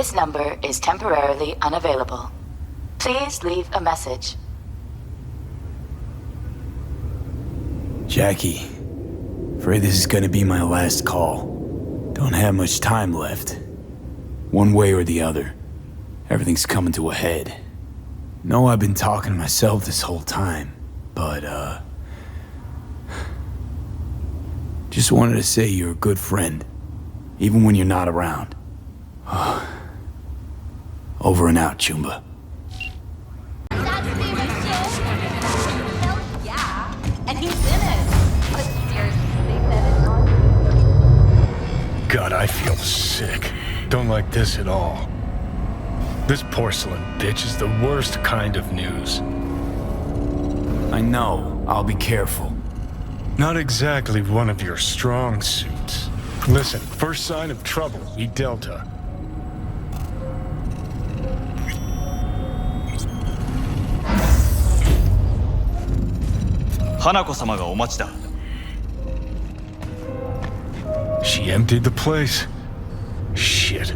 This number is temporarily unavailable. Please leave a message. Jackie, afraid this is gonna be my last call. Don't have much time left. One way or the other, everything's coming to a head. Know I've been talking to myself this whole time, but just wanted to say you're a good friend, even when you're not around. Over and out, Chumba. Yeah, and he's in it. But seriously, God, I feel sick. Don't like this at all. This porcelain bitch is the worst kind of news. I know. I'll be careful. Not exactly one of your strong suits. Listen, first sign of trouble, eat Delta. She emptied the place. Shit.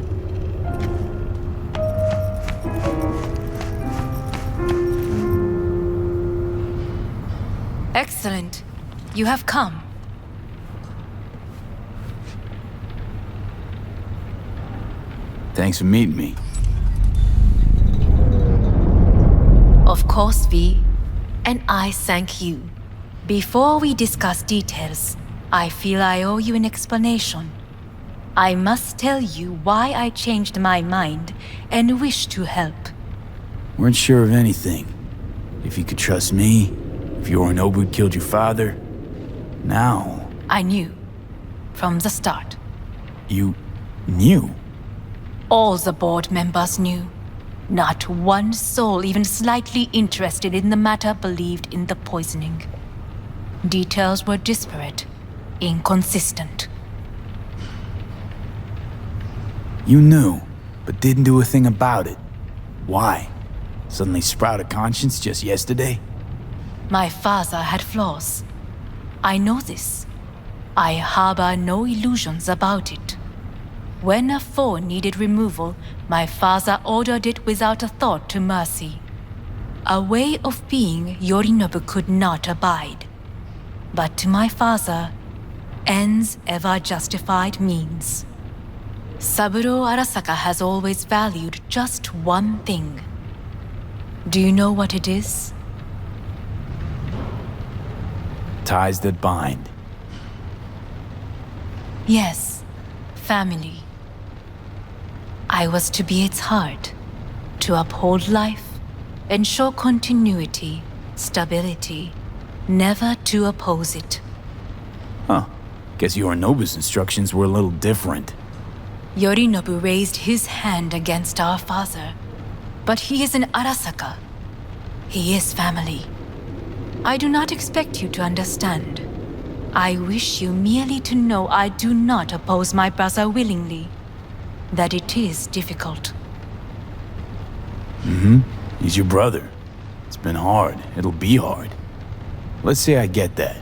Excellent. You have come. Thanks for meeting me. Of course, V. And I thank you. Before we discuss details, I feel I owe you an explanation. I must tell you why I changed my mind and wish to help. Weren't sure of anything. If you could trust me, if Yorinobu killed your father. Now... I knew. From the start. You... knew? All the board members knew. Not one soul even slightly interested in the matter believed in the poisoning. Details were disparate, inconsistent. You knew, but didn't do a thing about it. Why? Suddenly sprout a conscience just yesterday? My father had flaws. I know this. I harbor no illusions about it. When a foe needed removal, my father ordered it without a thought to mercy. A way of being Yorinobu could not abide. But to my father, ends ever justified means. Saburo Arasaka has always valued just one thing. Do you know what it is? Ties that bind. Yes, family. I was to be its heart, to uphold life, ensure continuity, stability, never to oppose it. Huh. Guess Yorinobu's instructions were a little different. Yorinobu raised his hand against our father, but he is an Arasaka. He is family. I do not expect you to understand. I wish you merely to know I do not oppose my brother willingly. That it is difficult. He's your brother. It's been hard. It'll be hard. Let's say I get that.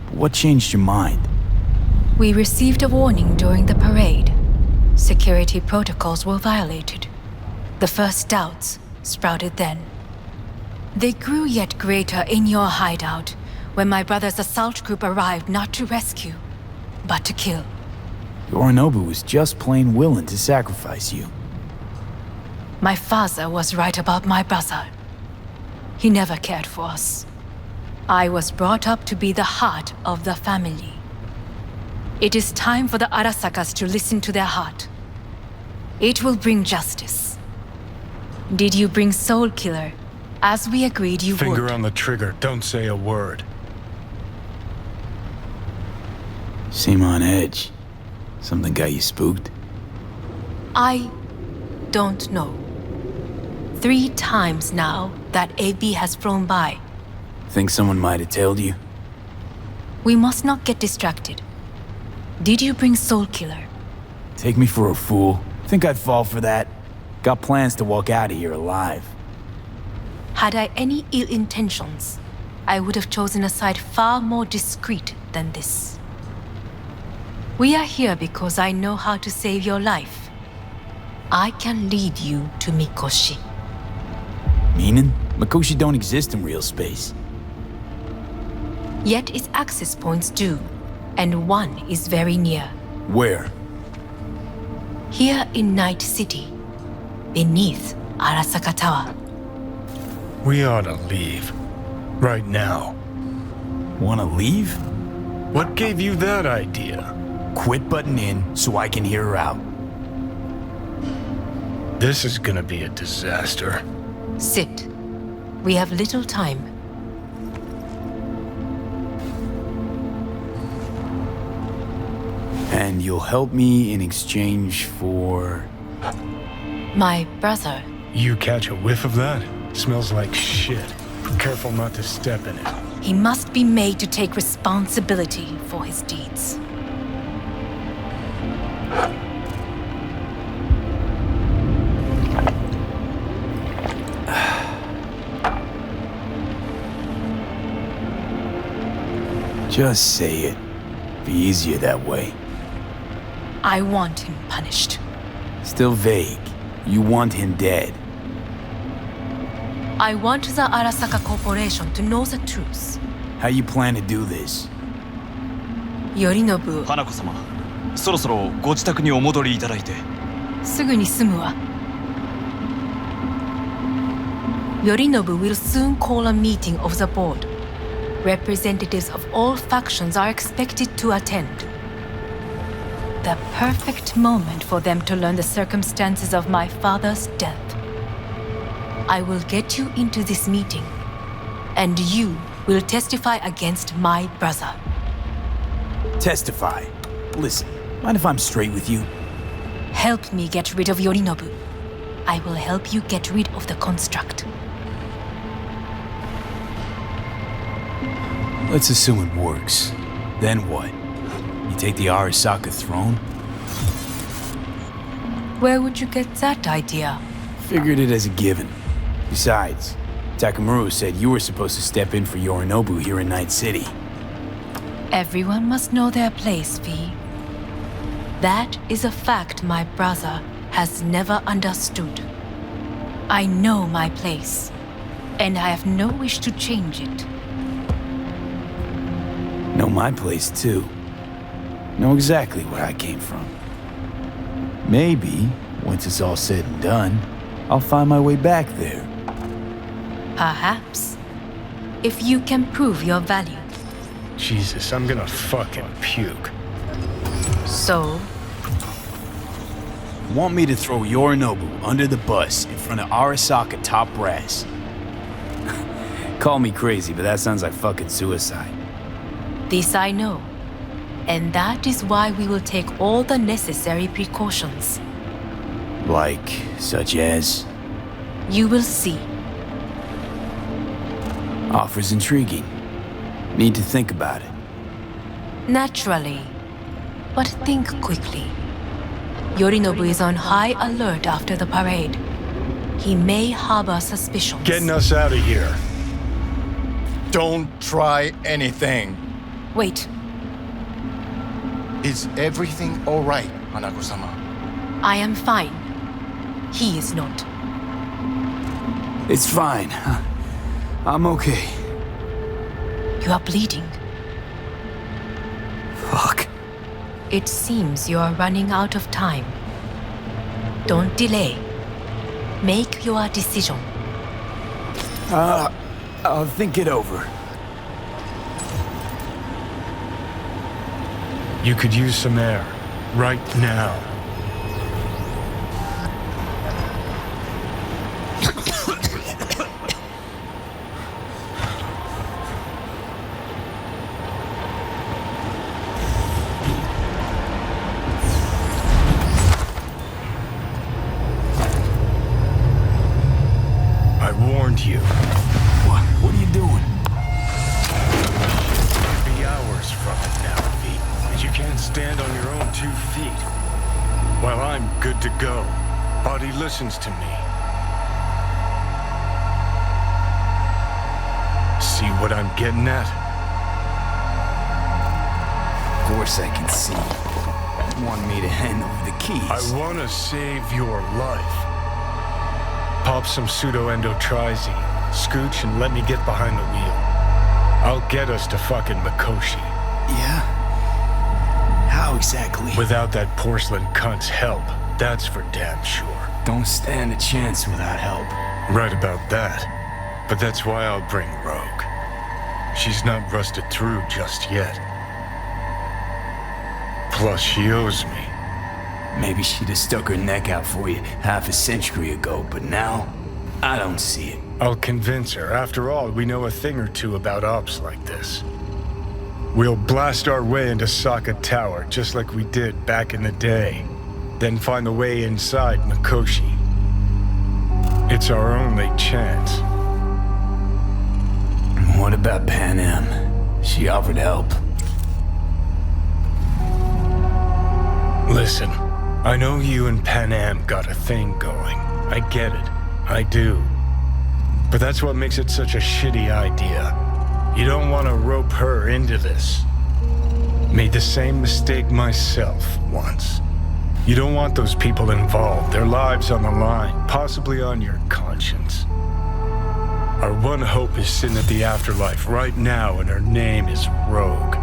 But what changed your mind? We received a warning during the parade. Security protocols were violated. The first doubts sprouted then. They grew yet greater in your hideout when my brother's assault group arrived not to rescue, but to kill. Yorinobu was just plain willing to sacrifice you. My father was right about my brother. He never cared for us. I was brought up to be the heart of the family. It is time for the Arasakas to listen to their heart. It will bring justice. Did you bring Soul Killer, as we agreed you would? Finger on the trigger, don't say a word. Seem on edge. Something got you spooked? I don't know. 3 times now that AB has flown by. Think someone might have tailed you? We must not get distracted. Did you bring Soul Killer? Take me for a fool. Think I'd fall for that? Got plans to walk out of here alive. Had I any ill intentions, I would have chosen a side far more discreet than this. We are here because I know how to save your life. I can lead you to Mikoshi. Meaning? Mikoshi don't exist in real space. Yet its access points do, and one is very near. Where? Here in Night City, beneath Arasaka Tower. We ought to leave. Right now. Wanna leave? What gave you that idea? Quit butting in so I can hear her out. This is gonna be a disaster. Sit. We have little time. And you'll help me in exchange for... My brother. You catch a whiff of that? Smells like shit. Careful not to step in it. He must be made to take responsibility for his deeds. Just say it. Be easier that way. I want him punished. Still vague. You want him dead. I want the Arasaka Corporation to know the truth. How you plan to do this? Yorinobu, 花子様、そろそろご自宅にお戻りいただいて。すぐに済むわ。Yorinobu will soon call a meeting of the board. Representatives of all factions are expected to attend. The perfect moment for them to learn the circumstances of my father's death. I will get you into this meeting, and you will testify against my brother. Testify. Listen, mind if I'm straight with you? Help me get rid of Yorinobu. I will help you get rid of the construct. Let's assume it works. Then what? You take the Arasaka throne? Where would you get that idea? Figured it as a given. Besides, Takamura said you were supposed to step in for Yorinobu here in Night City. Everyone must know their place, V. That is a fact my brother has never understood. I know my place, and I have no wish to change it. Know my place, too. Know exactly where I came from. Maybe, once it's all said and done, I'll find my way back there. Perhaps. If you can prove your value. Jesus, I'm gonna fucking puke. So, Want me to throw Yorinobu under the bus in front of Arasaka top brass? Call me crazy, but that sounds like fucking suicide. this I know. And that is why we will take all the necessary precautions. Like, such as? You will see. Offers intriguing. Need to think about it. Naturally. But think quickly. Yorinobu is on high alert after the parade. He may harbor suspicions. Getting us out of here. Don't try anything. Wait, Is everything all right, Hanako-sama? I am fine. He is not. It's fine. I'm okay. You are bleeding. Fuck. It seems you are running out of time. Don't delay. Make your decision. I'll think it over. You could use some air. Right now. I warned you. What are you doing? Be hours from it now, V. And you can't stand on your own 2 feet. Well, I'm good to go. Body listens to me. See what I'm getting at? Of course I can see. want me to hand over the keys. I want to save your life. Pop some pseudo-endotrizine, scooch, and let me get behind the wheel. I'll get us to fucking Mikoshi. Yeah? How exactly? Without that porcelain cunt's help, that's for damn sure. Don't stand a chance without help. Right about that. But that's why I'll bring Rogue. She's not rusted through just yet. Plus, she owes me. Maybe she'd have stuck her neck out for you half a century ago, but now, I don't see it. I'll convince her. After all, we know a thing or two about ops like this. We'll blast our way into Sokka Tower, just like we did back in the day. Then find a way inside Mikoshi. It's our only chance. What about Pan Am? She offered help. Listen, I know you and Pan Am got a thing going. I get it. I do. But that's what makes it such a shitty idea. You don't want to rope her into this. Made the same mistake myself once. You don't want those people involved, their lives on the line, possibly on your conscience. Our one hope is sitting at the afterlife right now, and her name is Rogue.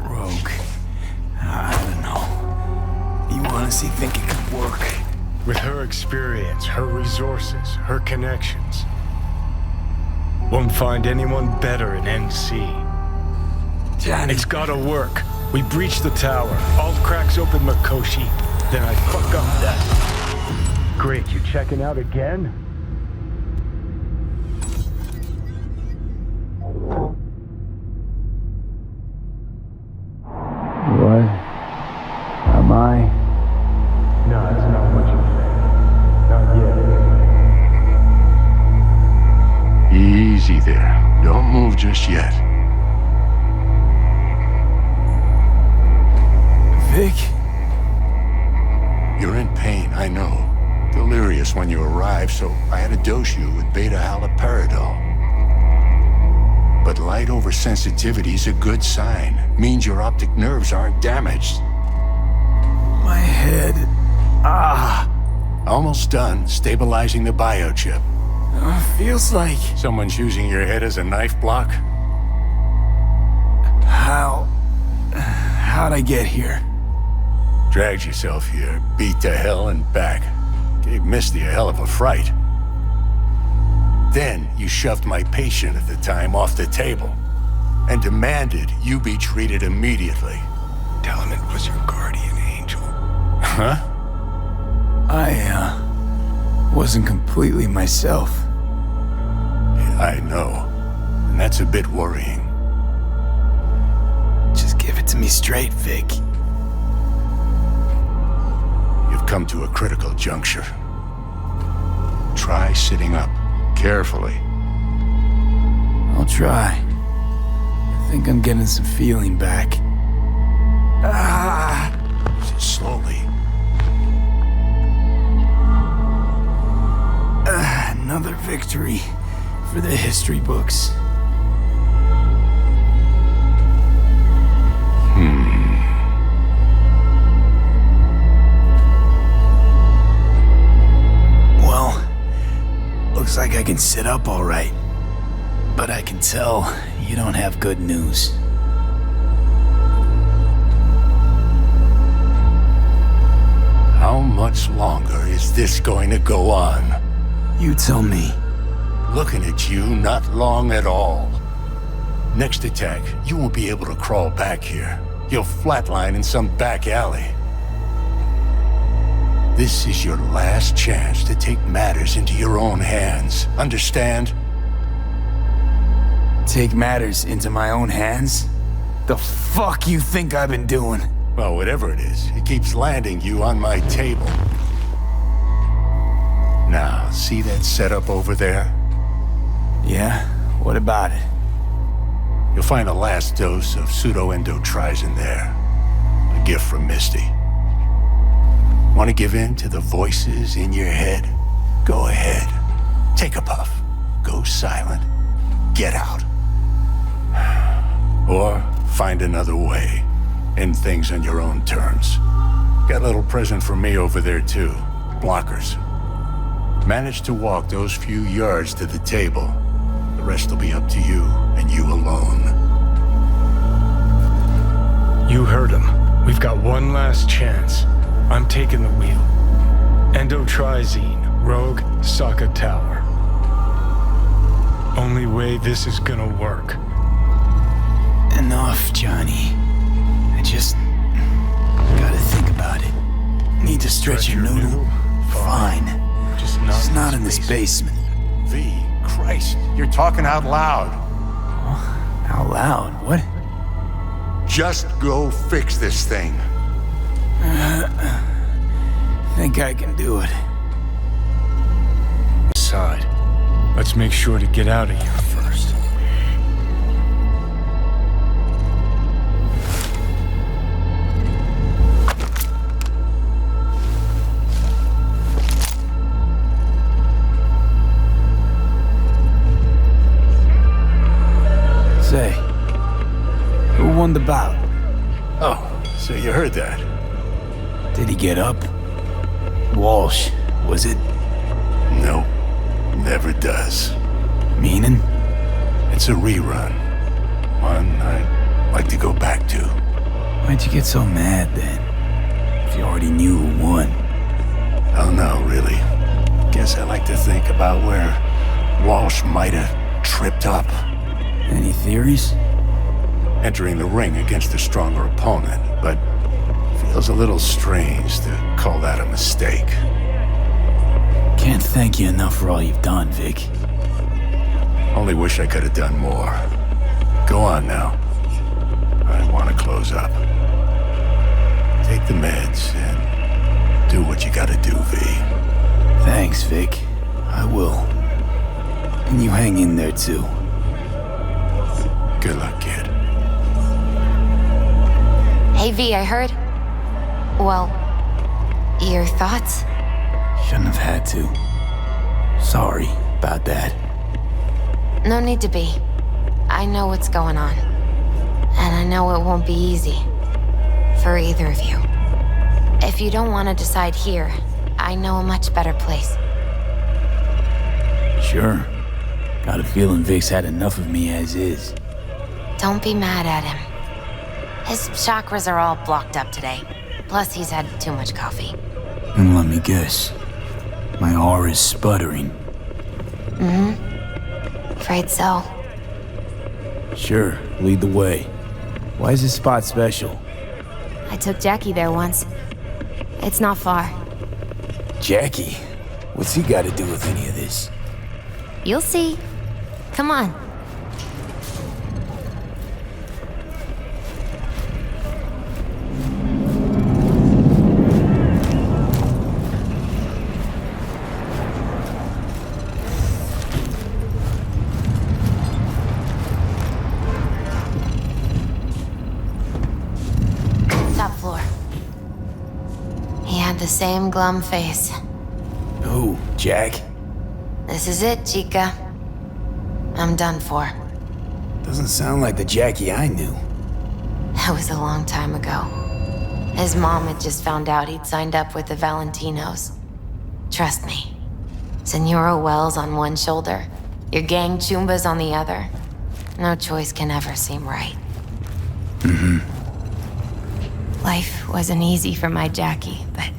Rogue. I don't know. You honestly think it could work? With her experience, her resources, her connections. Won't find anyone better in NC. Johnny. It's gotta work. We breach the tower. Alt cracks open Mikoshi. Then I fuck up that. Great, you checking out again? What? Am I? No, that's not what you think. Not yet. Easy there. Don't move just yet. Vic? You're in pain, I know. Delirious when you arrived, so I had to dose you with beta-haloperidol. But light oversensitivity's a good sign. Means your optic nerves aren't damaged. My head. Almost done stabilizing the biochip. Feels like... Someone's using your head as a knife block? How'd I get here? Dragged yourself here, beat to hell and back. Gave Misty a hell of a fright. Then you shoved my patient at the time off the table and demanded you be treated immediately. Tell him it was your guardian angel. Huh? I wasn't completely myself. Yeah, I know. And that's a bit worrying. Just give it to me straight, Vic. You've come to a critical juncture. Try sitting up, carefully. I'll try. I think I'm getting some feeling back. Slowly. Another victory for the history books. Well, looks like I can sit up all right. But I can tell you don't have good news. How much longer is this going to go on? You tell me. Looking at you, not long at all. Next attack, you won't be able to crawl back here. You'll flatline in some back alley. This is your last chance to take matters into your own hands. Understand? Take matters into my own hands? The fuck you think I've been doing? Well, whatever it is, it keeps landing you on my table. Now, see that setup over there? Yeah? What about it? You'll find a last dose of pseudo-endotrizine there. A gift from Misty. Want to give in to the voices in your head? Go ahead. Take a puff. Go silent. Get out. find another way. End things on your own terms. Got a little present for me over there, too. Blockers. Manage to walk those few yards to the table. The rest will be up to you, and you alone. You heard him. We've got one last chance. I'm taking the wheel. Endotrizine, Rogue, Sokka Tower. Only way this is gonna work. Enough, Johnny. I just gotta think about it. Need to stretch your noodle? Fine. Just not in this basement. V, Christ, you're talking out loud. Out loud? What? Just go fix this thing. Think I can do it. Side. Let's make sure to get out of here first. Say, who won the bout? Oh, so you heard that. Did he get up? Walsh, was it? No, never does. Meaning? It's a rerun. One I'd like to go back to. Why'd you get so mad then? If you already knew who won. Oh no, really. Guess I like to think about where Walsh might have tripped up. Any theories? Entering the ring against a stronger opponent, but feels a little strange to call that a mistake. Can't thank you enough for all you've done, Vic. Only wish I could have done more. Go on now. I want to close up. Take the meds and do what you gotta do, V. Thanks, Vic. I will. And you hang in there, too. Good luck, kid. Hey, V, I heard. Well, your thoughts? Shouldn't have had to. Sorry about that. No need to be. I know what's going on. And I know it won't be easy. For either of you. If you don't want to decide here, I know a much better place. Sure. Got a feeling Vic's had enough of me as is. Don't be mad at him. His chakras are all blocked up today. Plus, he's had too much coffee. And let me guess. My aura's sputtering. Afraid so. Sure, lead the way. Why is this spot special? I took Jackie there once. It's not far. Jackie? What's he got to do with any of this? You'll see. Come on. Top floor. He had the same glum face. Who, Jack? This is it, Chica. I'm done for. Doesn't sound like the Jackie I knew. That was a long time ago. His mom had just found out he'd signed up with the Valentinos. Trust me. Senora Wells on one shoulder, your gang Chumbas on the other. No choice can ever seem right. Life wasn't easy for my Jackie, but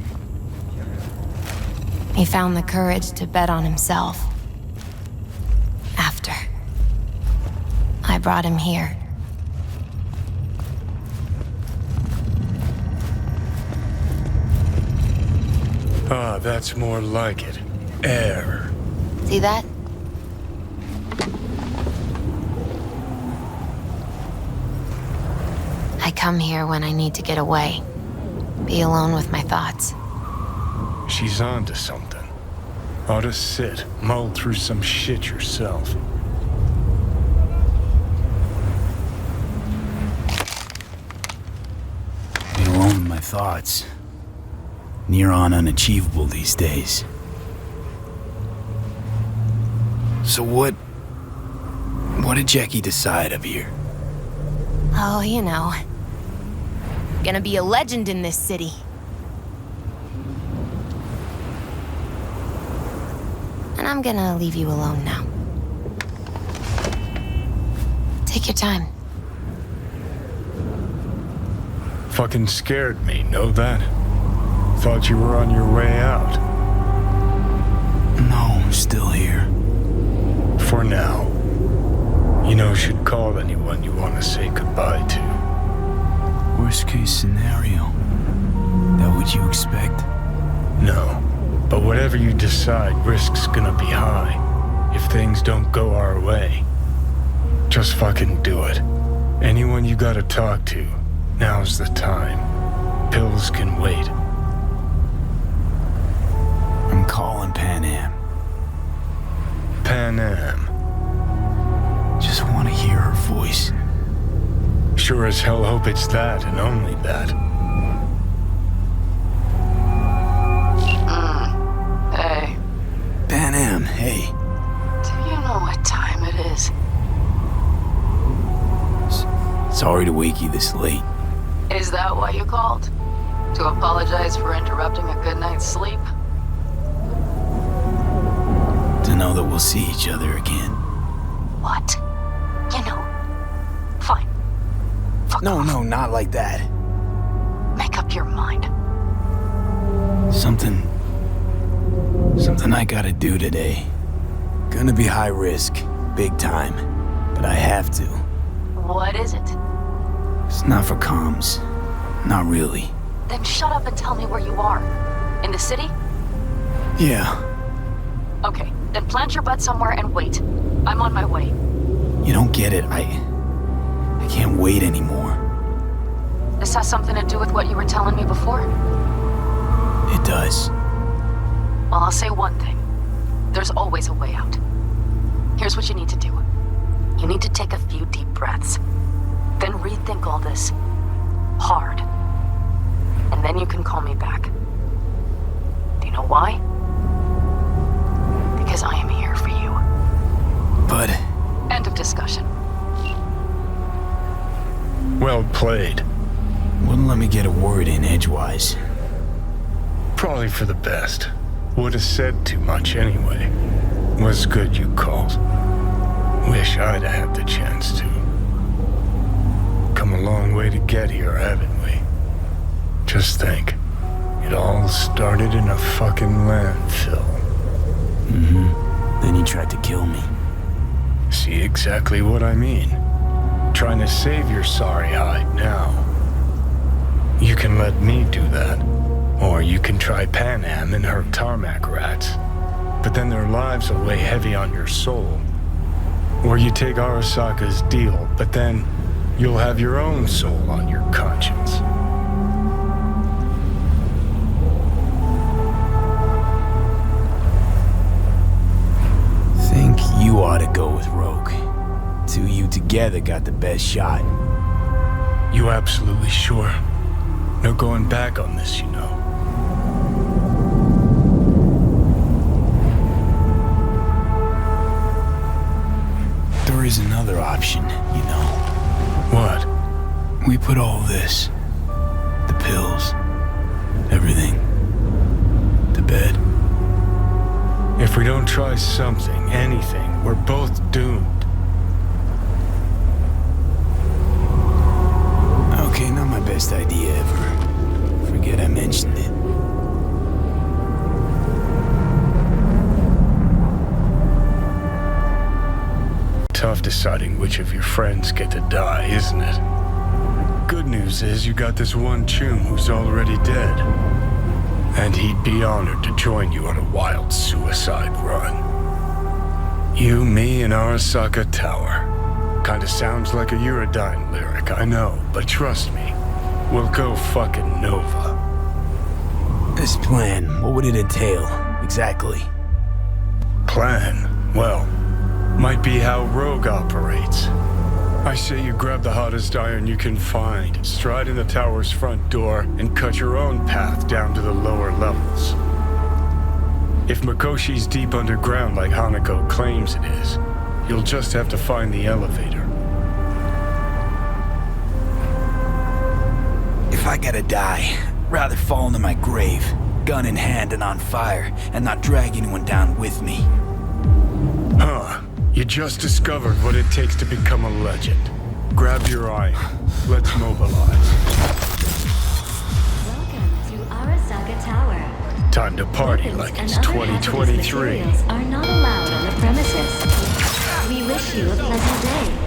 he found the courage to bet on himself. After I brought him here. Ah, that's more like it. Air. See that? I come here when I need to get away. Be alone with my thoughts. She's onto something. Ought to sit, mull through some shit yourself. Be alone with my thoughts. Near on unachievable these days. So what did Jackie decide up here? Oh, you know. Gonna be a legend in this city. And I'm gonna leave you alone now. Take your time. Fucking scared me, know that? Thought you were on your way out. No, I'm still here. For now. You know, should call anyone you want to say goodbye to. Worst case scenario. That what you expect? No. But whatever you decide, risk's gonna be high. If things don't go our way. Just fucking do it. Anyone you gotta talk to, now's the time. Pills can wait. I'm calling Pan Am. Pan Am. Just want to hear her voice. Sure as hell hope it's that and only that. Hey, Pan Am, hey. do you know what time it is? Sorry to wake you this late. Is that why you called? To apologize for interrupting a good night's sleep? To know that we'll see each other again. What? You know, fine. Fuck No, off. no, not like that. Make up your mind. Something I gotta do today. Gonna be high risk, big time, but I have to. What is it? It's not for comms. Not really. Then shut up and tell me where you are. In the city? Yeah, Okay, then plant your butt somewhere and wait. I'm on my way. you don't get it. I can't wait anymore. This has something to do with what you were telling me before? It does. Well, I'll say one thing. There's always a way out. Here's what you need to do. You need to take a few deep breaths. Then rethink all this. Hard. And then you can call me back. Do you know why? Because I am here for you. But End of discussion. Well played. wouldn't let me get a word in edgewise. Probably for the best. Would have said too much anyway. Was good you called. Wish I'd have had the chance to. Come a long way to get here, haven't we? Just think. It all started in a fucking landfill. Then you tried to kill me. See exactly what I mean? Trying to save your sorry hide now. You can let me do that. Or you can try Pan Am and her tarmac rats. But then their lives will weigh heavy on your soul. Or you take Arasaka's deal, but then you'll have your own soul on your conscience. Think you ought to go with Rogue. Two of you together got the best shot. You absolutely sure? No going back on this, you know. There is another option, you know. What? We put all this, the pills, everything, to bed. If we don't try something, anything, we're both doomed. Okay, not my best idea ever. Forget I mentioned it. Tough deciding which of your friends get to die, isn't it? Good news is you got this one chum who's already dead. And he'd be honored to join you on a wild suicide run. You, me, and Arasaka Tower. Kinda sounds like a Eurodyne lyric, I know, but trust me, we'll go fucking Nova. This plan, what would it entail, exactly? Plan? Well, might be how Rogue operates. I say you grab the hottest iron you can find, stride in the tower's front door, and cut your own path down to the lower levels. If Mikoshi's deep underground like Hanako claims it is, you'll just have to find the elevator. I gotta die. Rather fall into my grave, gun in hand and on fire, and not drag anyone down with me. Huh. You just discovered what it takes to become a legend. Grab your iron. Let's mobilize. Welcome to Arasaka Tower. Time to party like it's 2023. Materials are not allowed on the premises. We wish you a pleasant day.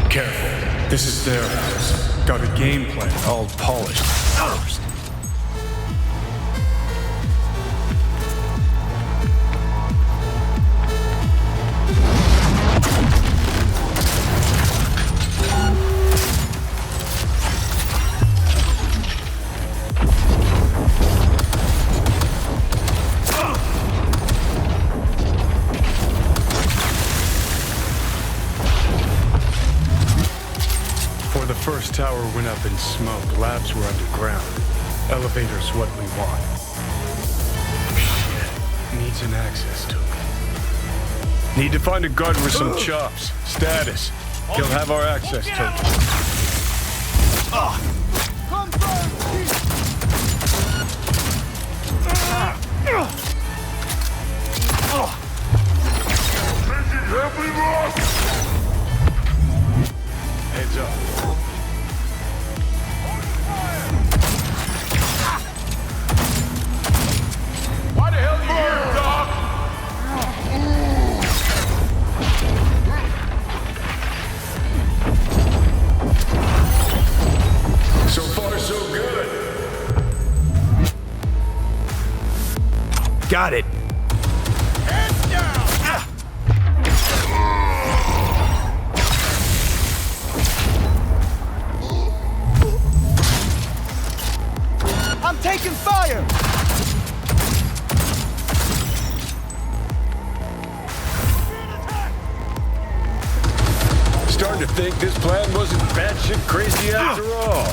Careful. This is their house. Got a game plan all polished first. First tower went up in smoke. Labs were underground. Elevator's what we want. Shit. Needs an access token. Need to find a guard with some chops. Status. He'll have our access token. Heads up. So far, so good. Got it. Hands down! I'm taking fire! Starting to think this plan wasn't batshit crazy after all.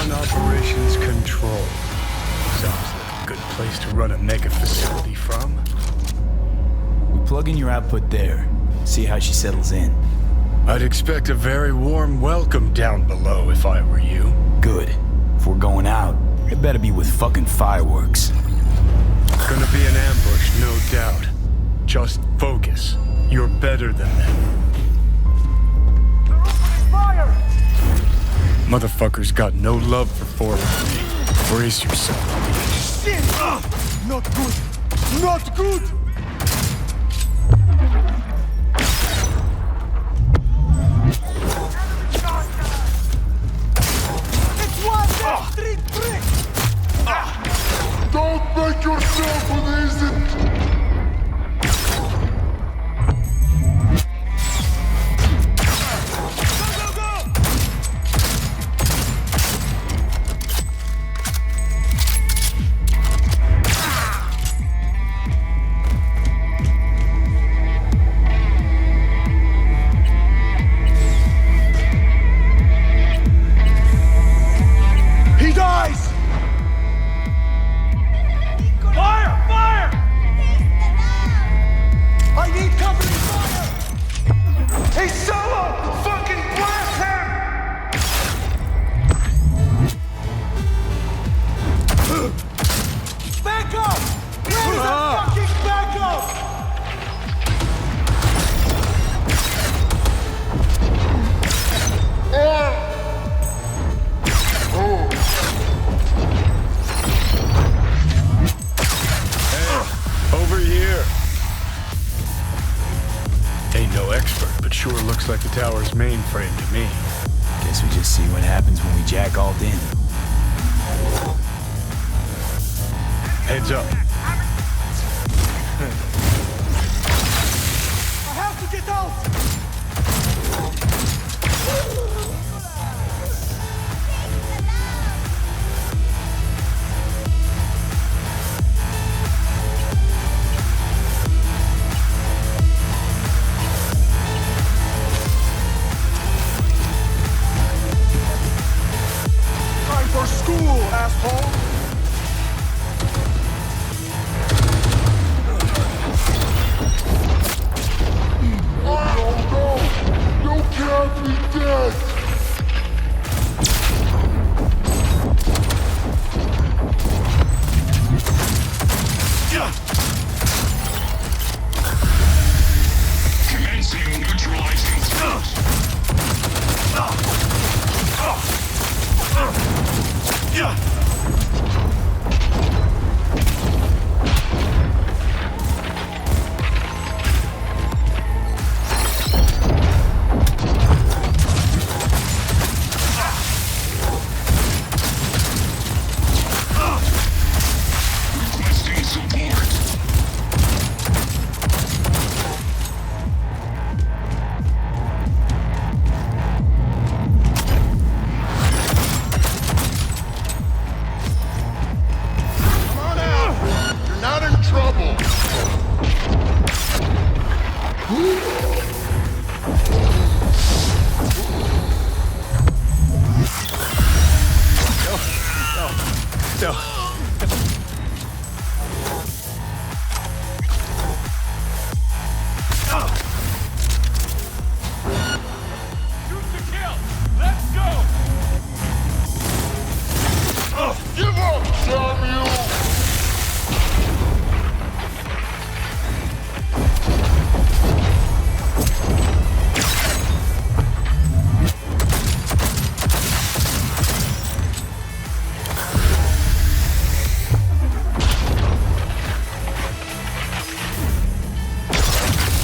Operations control. Sounds like a good place to run a mega facility from. We plug in your output there. See how she settles in. I'd expect a very warm welcome down below if I were you. Good. If we're going out, it better be with fucking fireworks. Gonna be an ambush, no doubt. Just focus. You're better than them. Motherfuckers got no love for forward. Brace yourself. Shit! Not good! Not good! It's one dead street brick! Don't make yourself uneasy! Ain't no expert, but sure looks like the tower's mainframe to me. Guess we just see what happens when we jack alt in. Heads up. I have to get out! Time for school, asshole! You can't be dead! Commencing neutralizing threat. Requesting support. Come on out! You're not in trouble! No. Shoot to kill. Let's go. Give up, Samuel!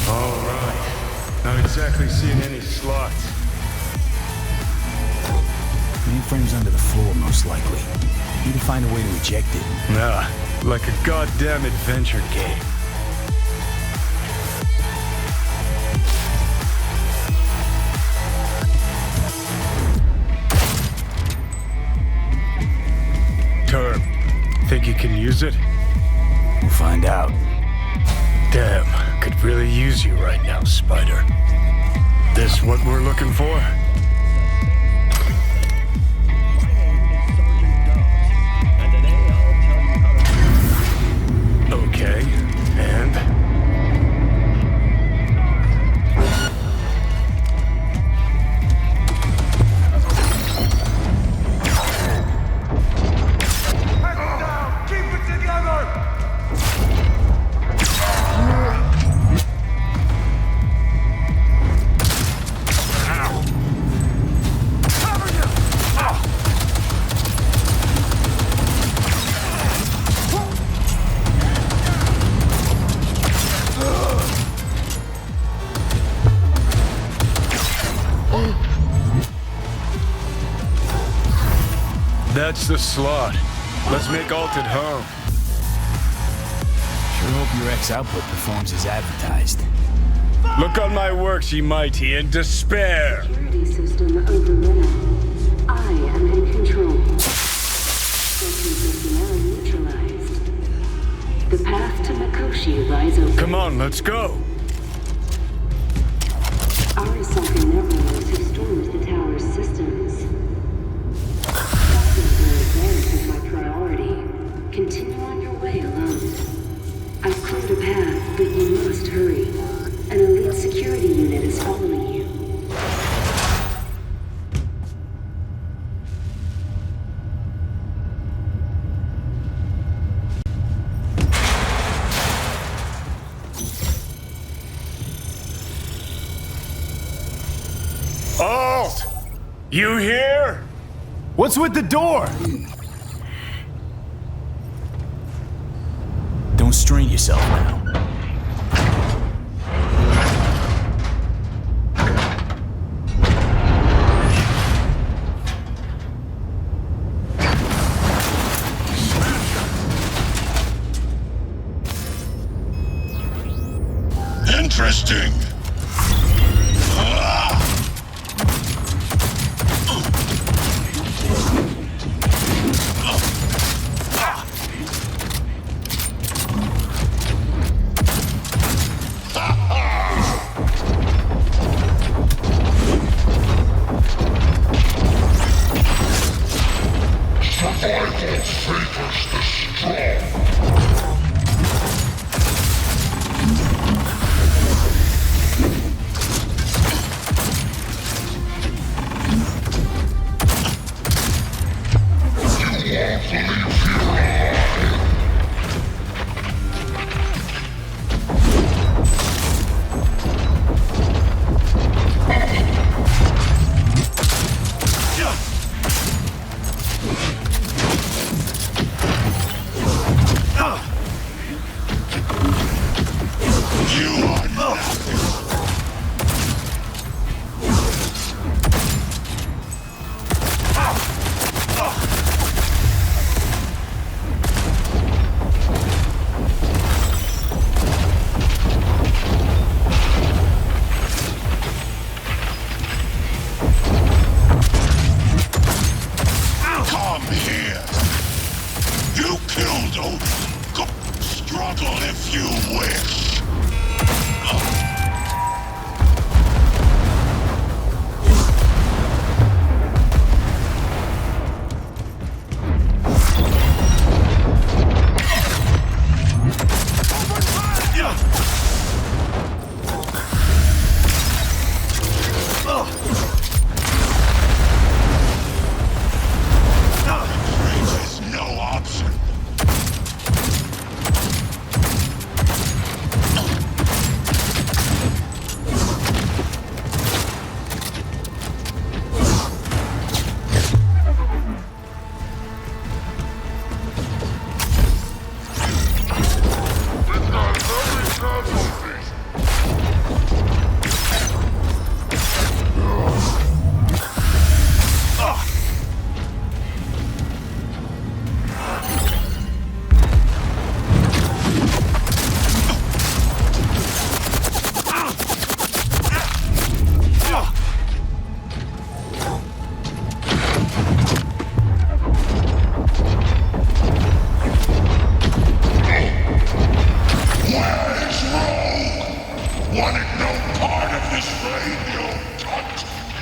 All right. Not exactly seeing any slots. Mainframe's under the floor, most likely. Need to find a way to eject it. Nah, like a goddamn adventure game. Term, think you can use it? We'll find out. Damn, could really use you right now, Spider. This what we're looking for? Okay, and? Heads down! Keep it together! Cover you! That's the slot. Let's make alt at home. Sure hope your X output performs as advertised. Look on my works, ye mighty, in despair. Security system overrun. I am in control. Systems now neutralized. The path to Makoshi lies open. Come on, let's go. Arasaka networks have stormed the tower's systems. Stopping their advance is my priority. Continue on your way alone. I've cleared a path, but you must hurry. An elite security unit is following you. Alt! You here? What's with the door? Don't strain yourself now.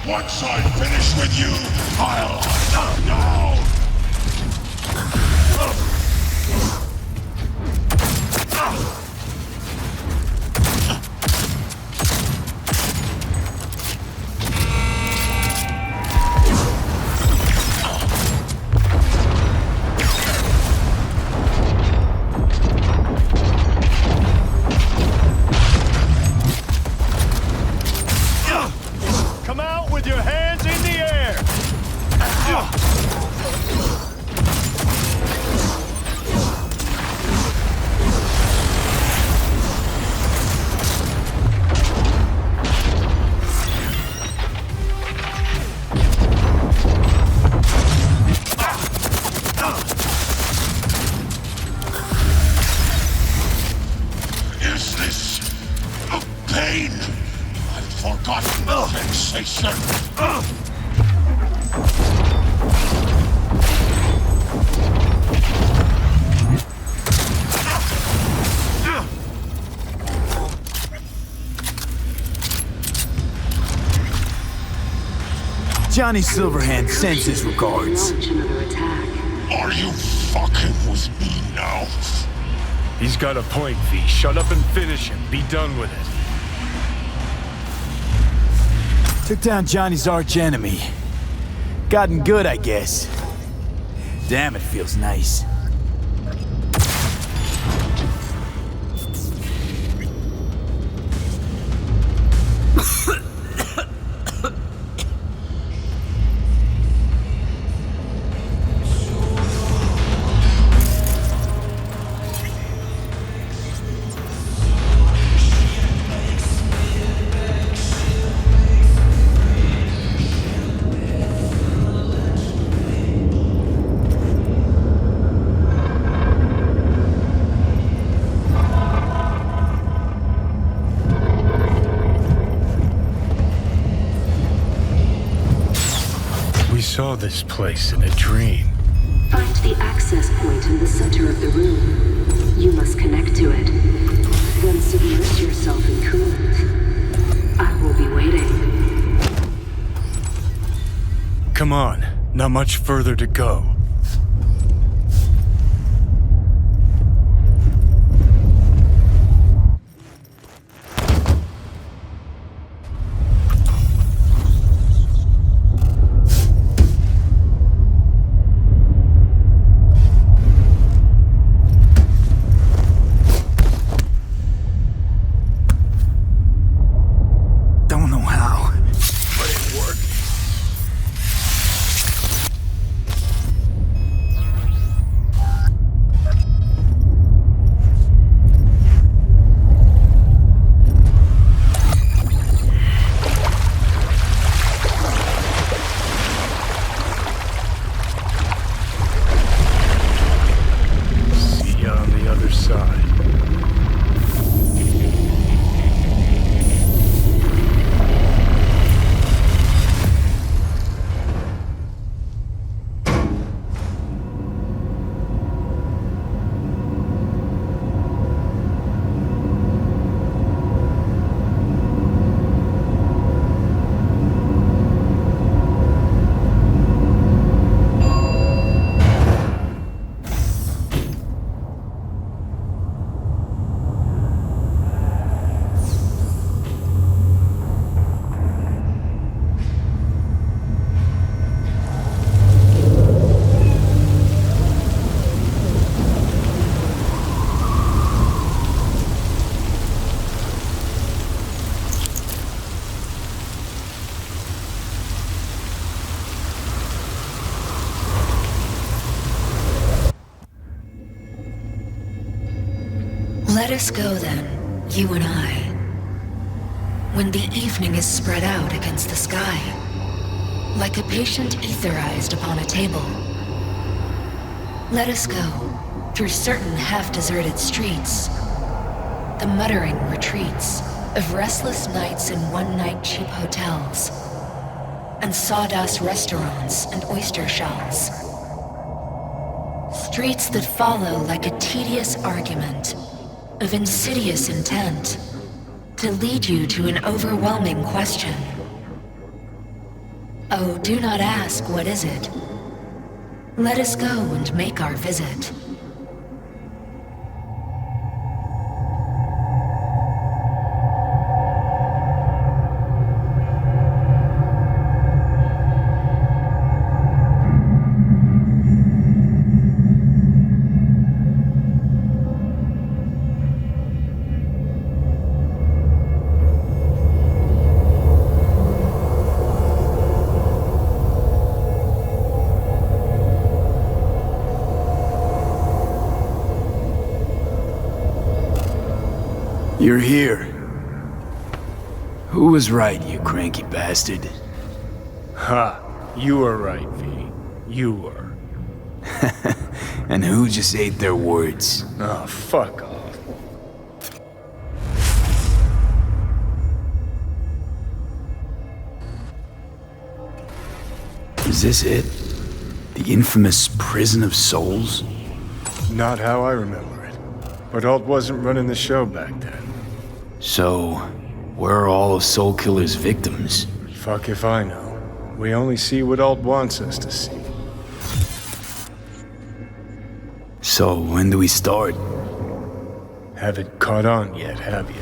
Once I finish with you, I'll... No! Come out with your hands in the air! Is this a pain? I've forgotten the sensation. Johnny Silverhand sends his regards. Launch another attack. Are you fucking with me now? He's got a point, V. Shut up and finish him. Be done with it. Took down Johnny's arch enemy. Gotten good, I guess. Damn, it feels nice. We saw this place in a dream. Find the access point in the center of the room. You must connect to it. Then submerge yourself in coolant. I will be waiting. Come on, not much further to go. Let us go then, you and I. When the evening is spread out against the sky, like a patient etherized upon a table. Let us go through certain half-deserted streets, the muttering retreats of restless nights in one-night cheap hotels, and sawdust restaurants and oyster shells. Streets that follow like a tedious argument of insidious intent to lead you to an overwhelming question. Oh, do not ask, what is it? Let us go and make our visit. You're here. Who was right, you cranky bastard? Ha! You were right, V. You were. And who just ate their words? Oh, fuck off. Is this it? The infamous prison of souls? Not how I remember it. But Alt wasn't running the show back then. So, where are all of Soul Killer's victims? Fuck if I know. We only see what Alt wants us to see. So, when do we start? Haven't caught on yet, have you?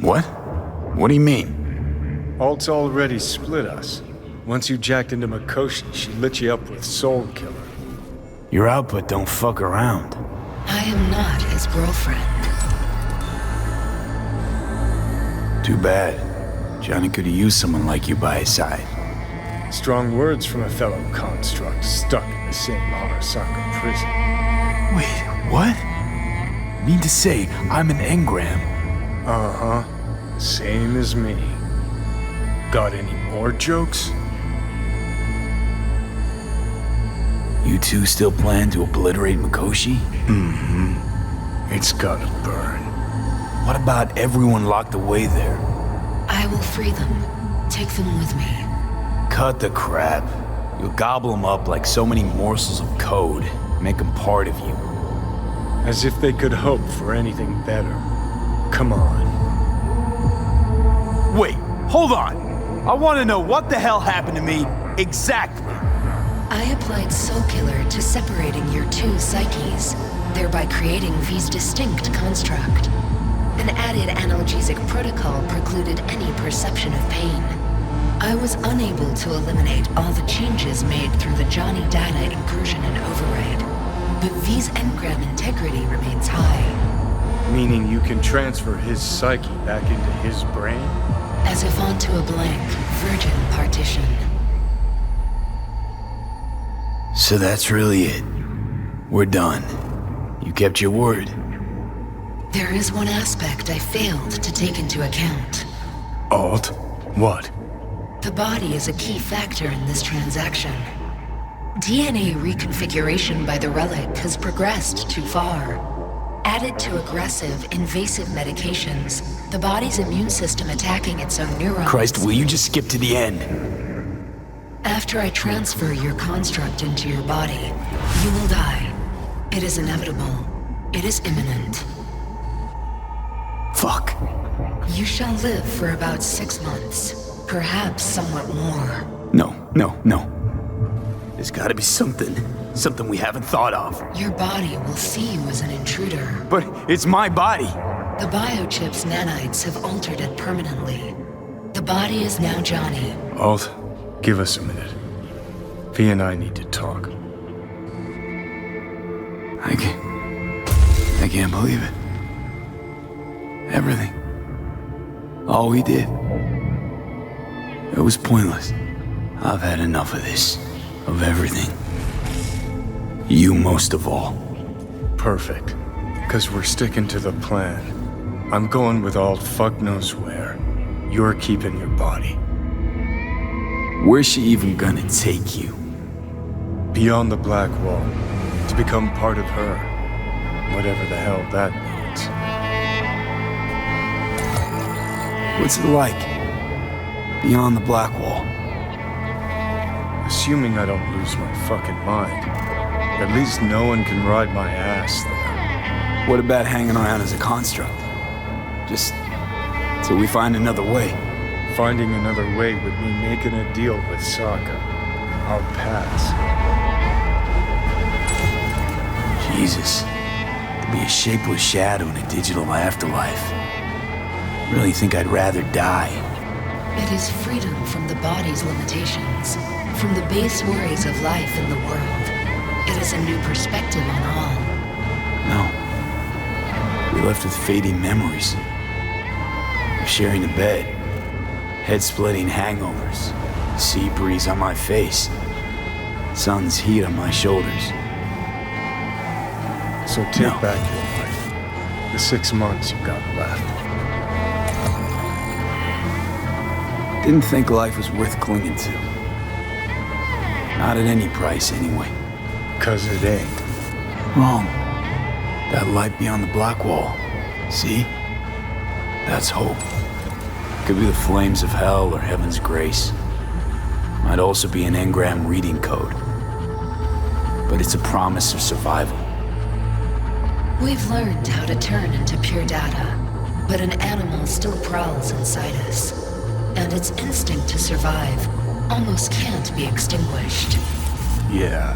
What? What do you mean? Alt's already split us. Once you jacked into Mikoshi, she lit you up with Soul Killer. Your output don't fuck around. I am not his girlfriend. Too bad. Johnny could have used someone like you by his side. Strong words from a fellow construct stuck in the same Arasaka prison. Wait, what? Mean to say I'm an engram? Uh-huh. Same as me. Got any more jokes? You two still plan to obliterate Mikoshi? Mm-hmm. It's gotta burn. What about everyone locked away there? I will free them. Take them with me. Cut the crap. You'll gobble them up like so many morsels of code. Make them part of you. As if they could hope for anything better. Come on. Wait, hold on. I want to know what the hell happened to me exactly. I applied Soul Killer to separating your two psyches, thereby creating V's distinct construct. An added analgesic protocol precluded any perception of pain. I was unable to eliminate all the changes made through the Johnny data incursion and override, but V's engram integrity remains high. Meaning you can transfer his psyche back into his brain? As if onto a blank, virgin partition. So that's really it. We're done. You kept your word. There is one aspect I failed to take into account. Alt? What? The body is a key factor in this transaction. DNA reconfiguration by the relic has progressed too far. Added to aggressive, invasive medications, the body's immune system attacking its own neurons. Christ, will you just skip to the end? After I transfer your construct into your body, you will die. It is inevitable. It is imminent. Fuck. You shall live for about 6 months, perhaps somewhat more. No. There's gotta be something we haven't thought of. Your body will see you as an intruder. But it's my body. The biochip's nanites have altered it permanently. The body is now Johnny. Alt, give us a minute. V and I need to talk. I can't believe it. Everything. All we did. It was pointless. I've had enough of this. Of everything. You most of all. Perfect. Because we're sticking to the plan. I'm going with all fuck knows where. You're keeping your body. Where's she even gonna take you? Beyond the Black Wall. To become part of her. Whatever the hell that means. What's it like? Beyond the Black Wall? Assuming I don't lose my fucking mind. At least no one can ride my ass there. What about hanging around as a construct? Just till we find another way. Finding another way would mean making a deal with Sokka. I'll pass. Jesus. To be a shapeless shadow in a digital afterlife. Really think I'd rather die. It is freedom from the body's limitations, from the base worries of life in the world. It is a new perspective on all. No. We're left with fading memories. Of sharing a bed. Head-splitting hangovers. Sea breeze on my face. Sun's heat on my shoulders. So take back your life. The 6 months you got left. Didn't think life was worth clinging to. Not at any price, anyway. 'Cause it ain't. Wrong. That light beyond the Black Wall. See? That's hope. Could be the flames of hell or heaven's grace. Might also be an engram reading code. But it's a promise of survival. We've learned how to turn into pure data, but an animal still prowls inside us. And its instinct to survive almost can't be extinguished. Yeah,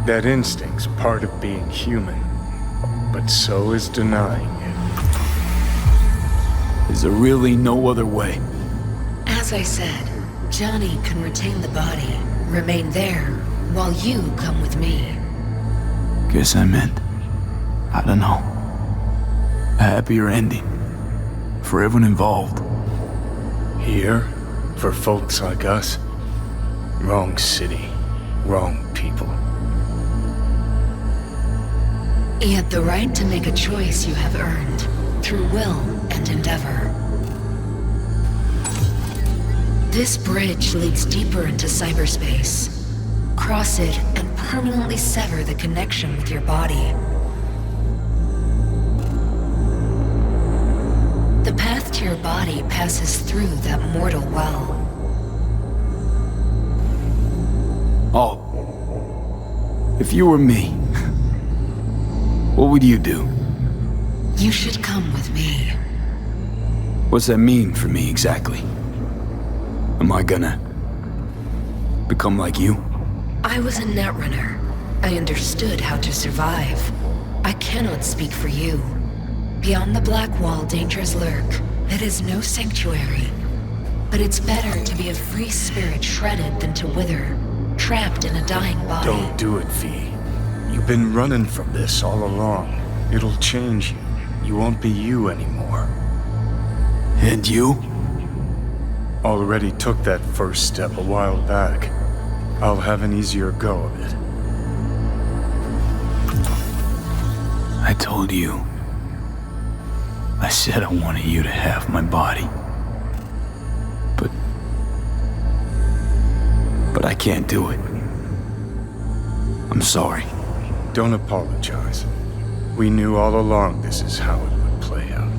that instinct's part of being human. But so is denying it. Is there really no other way? As I said, Johnny can retain the body, remain there, while you come with me. Guess I meant, I don't know, a happier ending for everyone involved. Here, for folks like us, wrong city, wrong people. Yet the right to make a choice you have earned, through will and endeavor. This bridge leads deeper into cyberspace. Cross it and permanently sever the connection with your body. The path to your body passes through that mortal well. Oh. If you were me, what would you do? You should come with me. What's that mean for me exactly? Am I gonna become like you? I was a netrunner. I understood how to survive. I cannot speak for you. Beyond the Black Wall, dangers lurk. It is no sanctuary. But it's better to be a free spirit shredded than to wither, trapped in a dying body. Don't do it, V. You've been running from this all along. It'll change you. You won't be you anymore. And you? Already took that first step a while back. I'll have an easier go of it. I told you. I said I wanted you to have my body. But I can't do it. I'm sorry. Don't apologize. We knew all along this is how it would play out.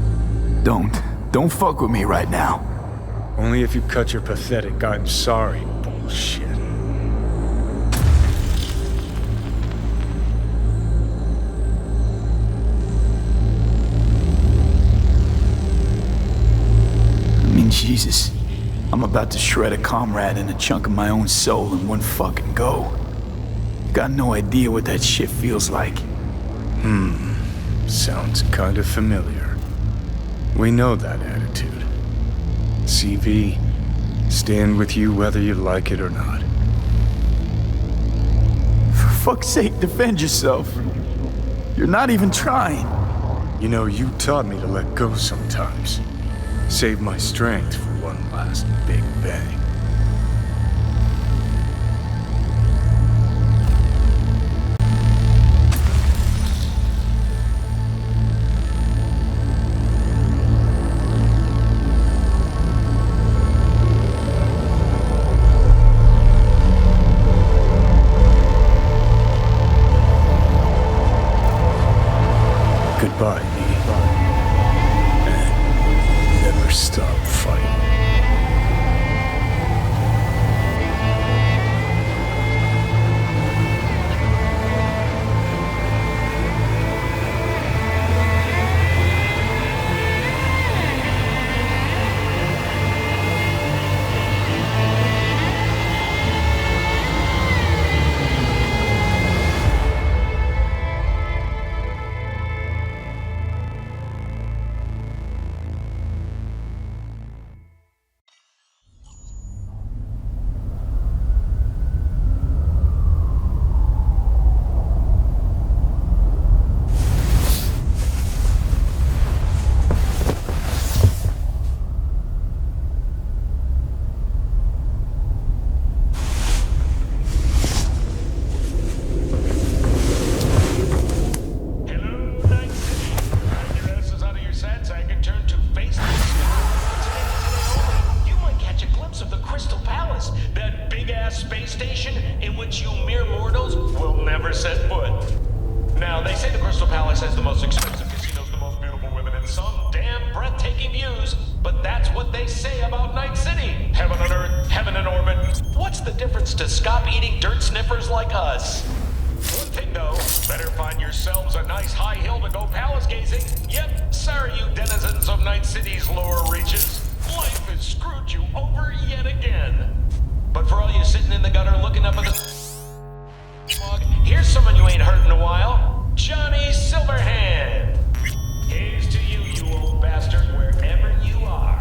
Don't fuck with me right now. Only if you cut your pathetic "I'm sorry" bullshit. I mean, Jesus. I'm about to shred a comrade and a chunk of my own soul in one fucking go. Got no idea what that shit feels like. Sounds kind of familiar. We know that attitude. CV, stand with you whether you like it or not. For fuck's sake, defend yourself. You're not even trying. You know, you taught me to let go sometimes. Save my strength for one last big bang. ass space station in which you mere mortals will never set foot. Now, they say the Crystal Palace has the most expensive casinos, the most beautiful women, and some damn breathtaking views, but that's what they say about Night City. Heaven on Earth, heaven in orbit. What's the difference to scop-eating dirt sniffers like us? One thing, though, better find yourselves a nice high hill to go palace gazing. Yep, sorry, you denizens of Night City's lower reaches. Life has screwed you over yet again. But for all you sitting in the gutter looking up at the smog, here's someone you ain't heard in a while. Johnny Silverhand. Here's to you, you old bastard, wherever you are.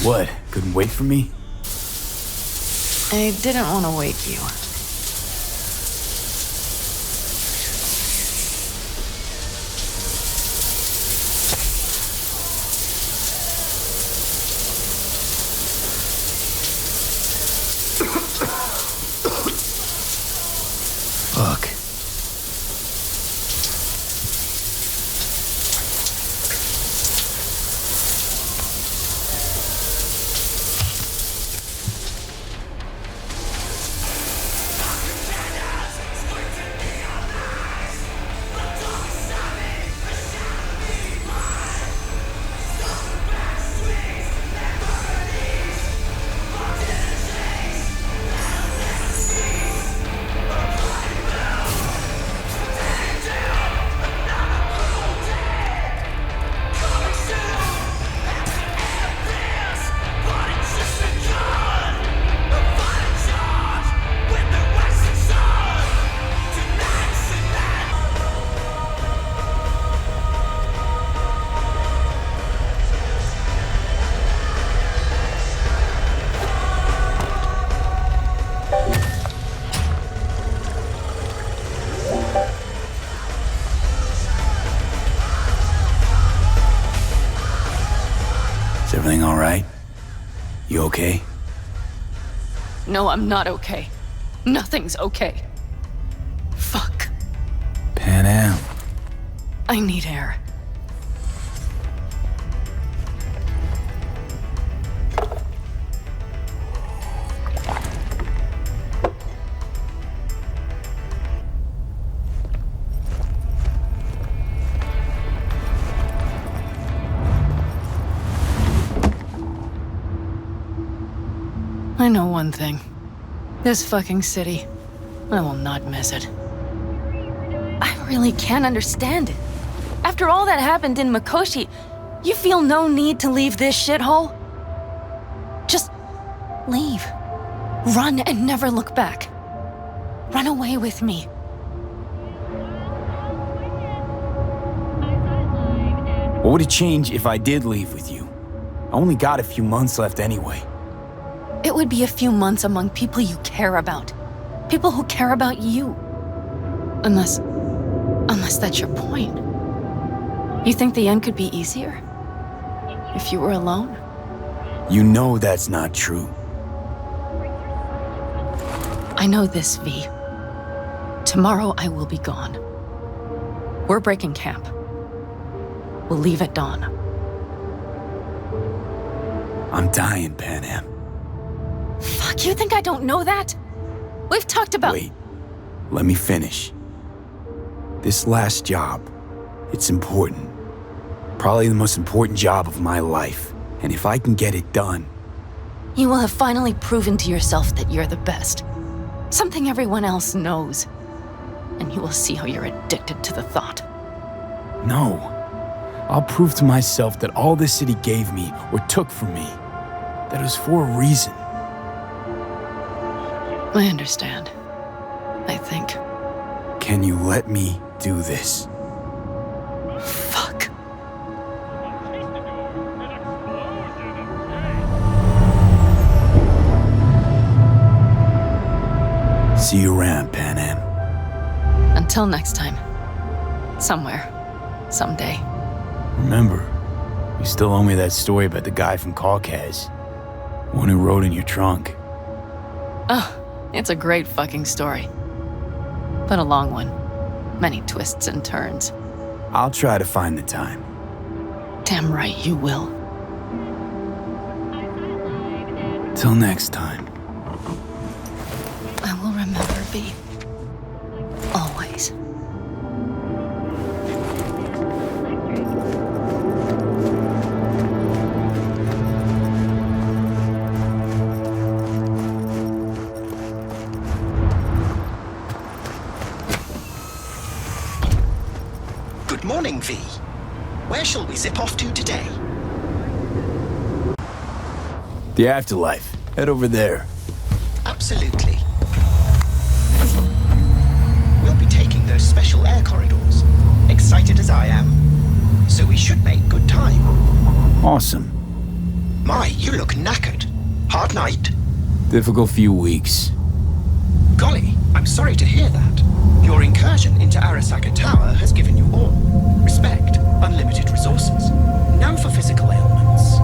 What? Couldn't wait for me? I didn't want to wake you. Fuck. Is everything all right? You okay? No, I'm not okay. Nothing's okay. Fuck. Pan Am. I need air. know one thing. This fucking city, I will not miss it. I really can't understand it. After all that happened in Mikoshi, you feel no need to leave this shithole? Just leave. Run and never look back. Run away with me. What would it change if I did leave with you? I only got a few months left anyway. It would be a few months among people you care about. People who care about you. Unless that's your point. You think the end could be easier? If you were alone? You know that's not true. I know this, V. Tomorrow I will be gone. We're breaking camp. We'll leave at dawn. I'm dying, Pan Am. Fuck, you think I don't know that? We've talked about— Wait, let me finish. This last job, it's important. Probably the most important job of my life. And if I can get it done... You will have finally proven to yourself that you're the best. Something everyone else knows. And you will see how you're addicted to the thought. No. I'll prove to myself that all this city gave me, or took from me, that it was for a reason. I understand. I think. Can you let me do this? Fuck. See you around, Pan Am. Until next time. Somewhere. Someday. Remember, you still owe me that story about the guy from Caucas. One who rode in your trunk. Oh, it's a great fucking story. But a long one. Many twists and turns. I'll try to find the time. Damn right you will. Till next time. I will remember, V. Always. Good morning, V. Where shall we zip off to today? The afterlife. Head over there. Absolutely. We'll be taking those special air corridors. Excited as I am. So we should make good time. Awesome. My, you look knackered. Hard night? Difficult few weeks. Golly, I'm sorry to hear that. Your incursion into Arasaka Tower has given you all respect, unlimited resources. None for physical ailments.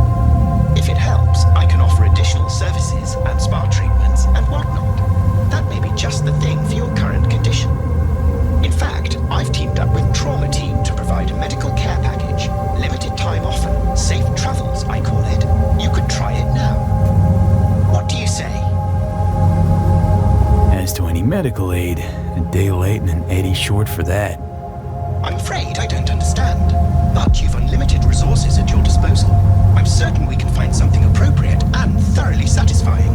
If it helps, I can offer additional services and spa treatments and whatnot. That may be just the thing for your current condition. In fact, I've teamed up with Trauma Team to provide a medical care package. Limited time offer. Safe travels, I call it. You could try it now. What do you say? As to any medical aid, a day late and an eddy short for that. I'm afraid I don't understand. But you've unlimited resources at your disposal. I'm certain we can find something appropriate and thoroughly satisfying.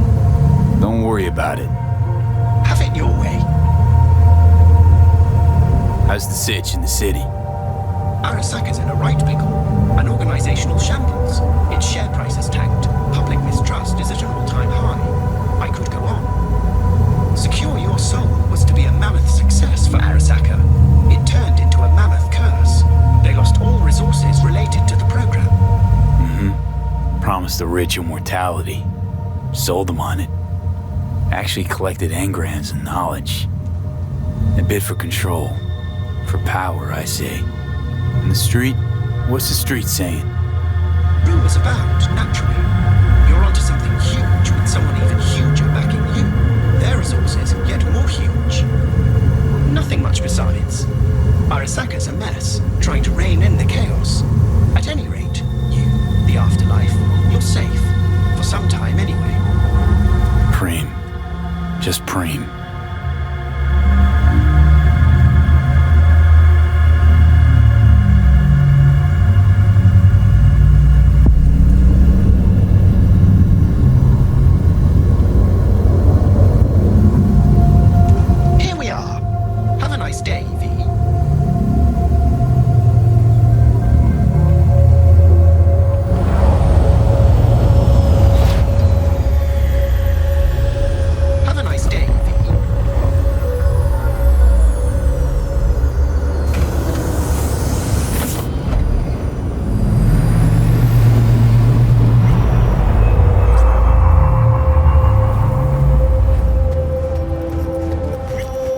Don't worry about it. Have it your way. How's the sitch in the city? Arasaka's in a right pickle. An organizational shambles. Its share price has tanked. Public mistrust is at an all-time high. I could go on. Secure Your Soul was to be a mammoth success for Arasaka. It turned into a mammoth curse. They lost all resources related to the program. Promised the rich immortality. Sold them on it. Actually collected engrams and knowledge. A bid for control. For power, I say. And the street? What's the street saying? Rumors about, naturally. You're onto something huge with someone even huger backing you. Their resources, yet more huge. Nothing much besides. Arasaka's a mess, trying to rein in the chaos. At any rate, you, the afterlife, you're safe. For some time anyway. Preem. Just Preem. nice day, V. Have a nice day, V.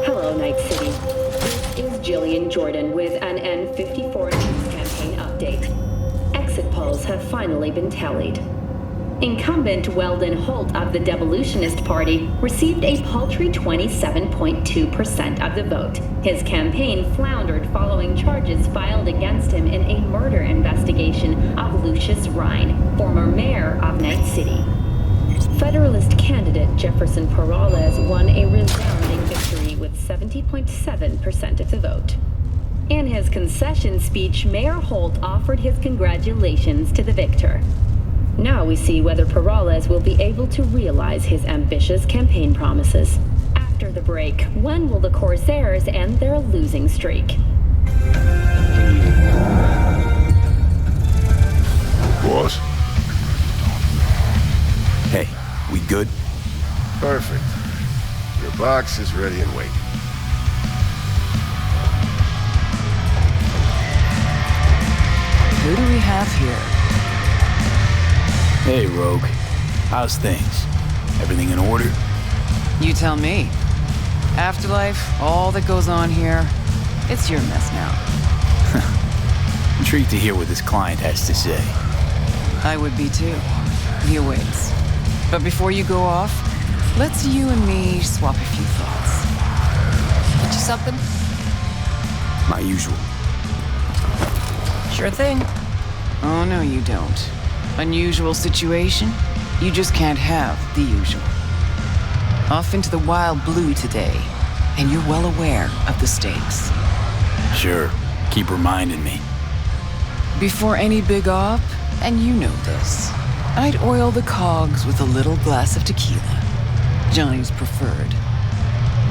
Hello, Night City. This is Jillian Jordan with an N54 News campaign update. Exit polls have finally been tallied. Incumbent Weldon Holt of the Devolutionist Party received a paltry 27.2% of the vote. His campaign floundered following charges filed against him in a murder investigation of Lucius Rhine, former mayor of Night City. Federalist candidate Jefferson Peralez won a resounding victory with 70.7% of the vote. In his concession speech, Mayor Holt offered his congratulations to the victor. Now we see whether Peralez will be able to realize his ambitious campaign promises. After the break, when will the Corsairs end their losing streak? Boss? Hey, we good? Perfect. Your box is ready and waiting. Who do we have here? Hey, Rogue. How's things? Everything in order? You tell me. Afterlife, all that goes on here, it's your mess now. Intrigued to hear what this client has to say. I would be too. He awaits. But before you go off, let's you and me swap a few thoughts. Get you something? My usual. Sure thing. Oh, no, you don't. Unusual situation? You just can't have the usual. Off into the wild blue today, and you're well aware of the stakes. Sure. Keep reminding me. Before any big op, and you know this, I'd oil the cogs with a little glass of tequila. Johnny's preferred.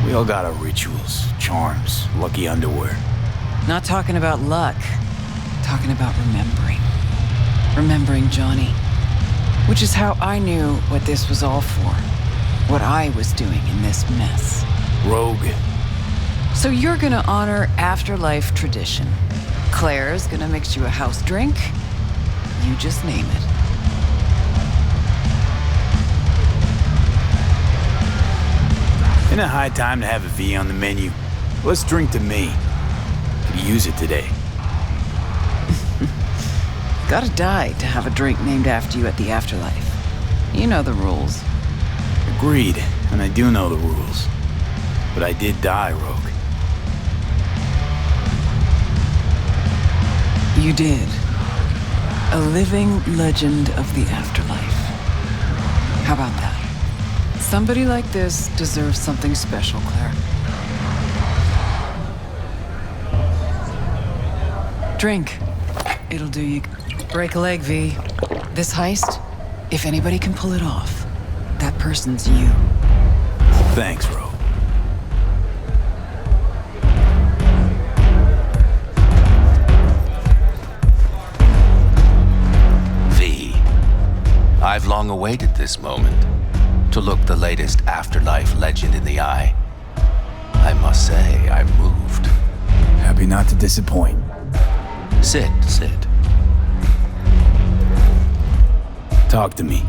We all got our rituals, charms, lucky underwear. Not talking about luck. Talking about remembering. Remembering Johnny. Which is how I knew what this was all for. What I was doing in this mess. Rogue. So you're gonna honor afterlife tradition. Claire's gonna mix you a house drink. You just name it. Isn't it high time to have a V on the menu? Let's drink to me. Could use it today. Gotta die to have a drink named after you at the afterlife. You know the rules. Agreed, and I do know the rules. But I did die, Rogue. You did. A living legend of the afterlife. How about that? Somebody like this deserves something special, Claire. Drink. It'll do you. Break a leg, V. This heist, if anybody can pull it off, that person's you. Thanks, Rogue. V. I've long awaited this moment. To look the latest afterlife legend in the eye. I must say, I'm moved. Happy not to disappoint. Sit. Talk to me.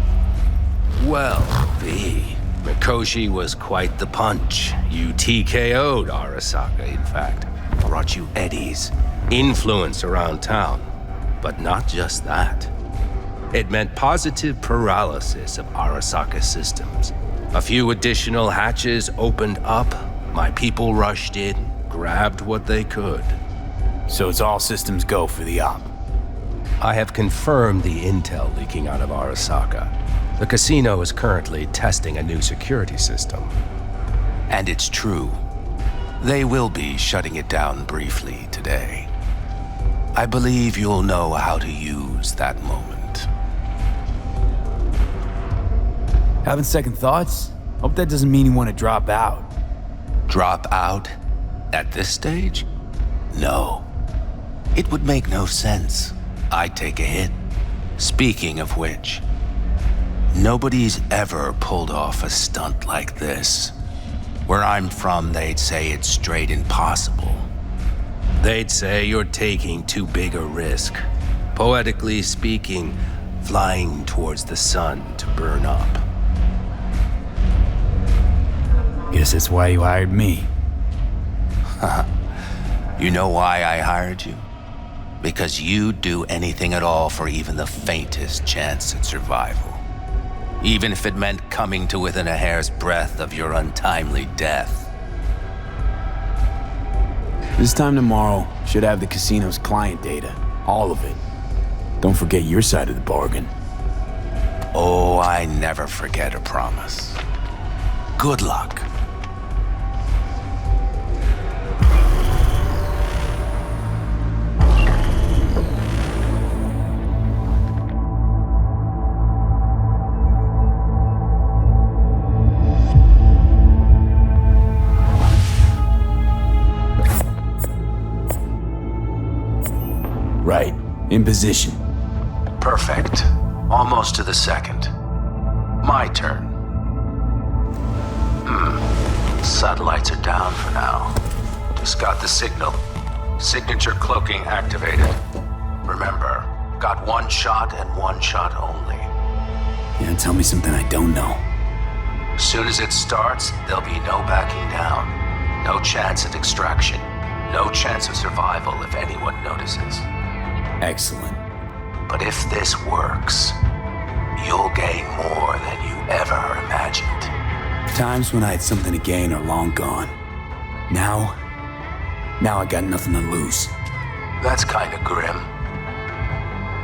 Well, V. Mikoshi was quite the punch. You TKO'd Arasaka, in fact. Brought you eddies. Influence around town. But not just that. It meant positive paralysis of Arasaka's systems. A few additional hatches opened up. My people rushed in, grabbed what they could. So it's all systems go for the op. I have confirmed the intel leaking out of Arasaka. The casino is currently testing a new security system. And it's true. They will be shutting it down briefly today. I believe you'll know how to use that moment. Having second thoughts? Hope that doesn't mean you want to drop out. Drop out? At this stage? No. It would make no sense. I'd take a hit. Speaking of which, nobody's ever pulled off a stunt like this. Where I'm from, they'd say it's straight impossible. They'd say you're taking too big a risk. Poetically speaking, flying towards the sun to burn up. Guess that's why you hired me. You know why I hired you? Because you'd do anything at all for even the faintest chance at survival. Even if it meant coming to within a hair's breadth of your untimely death. This time tomorrow, should have the casino's client data. All of it. Don't forget your side of the bargain. Oh, I never forget a promise. Good luck. Right. In position. Perfect. Almost to the second. My turn. Satellites are down for now. Just got the signal. Signature cloaking activated. Remember, got one shot and one shot only. Yeah, tell me something I don't know. Soon as it starts, there'll be no backing down. No chance at extraction. No chance of survival if anyone notices. Excellent. But if this works, you'll gain more than you ever imagined. Times when I had something to gain are long gone. Now I got nothing to lose. That's kind of grim.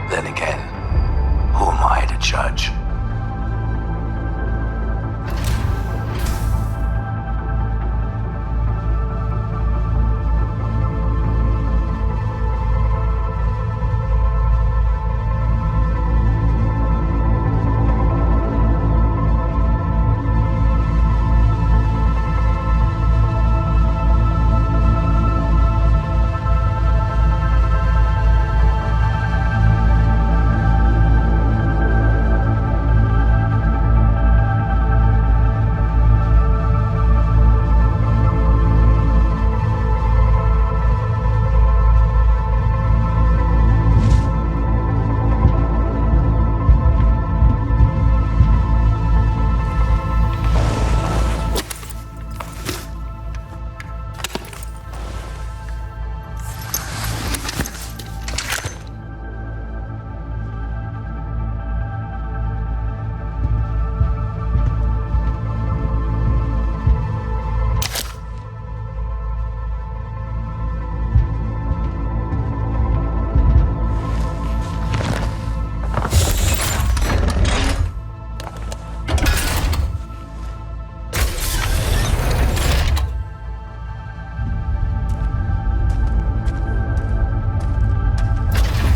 Then again, who am I to judge?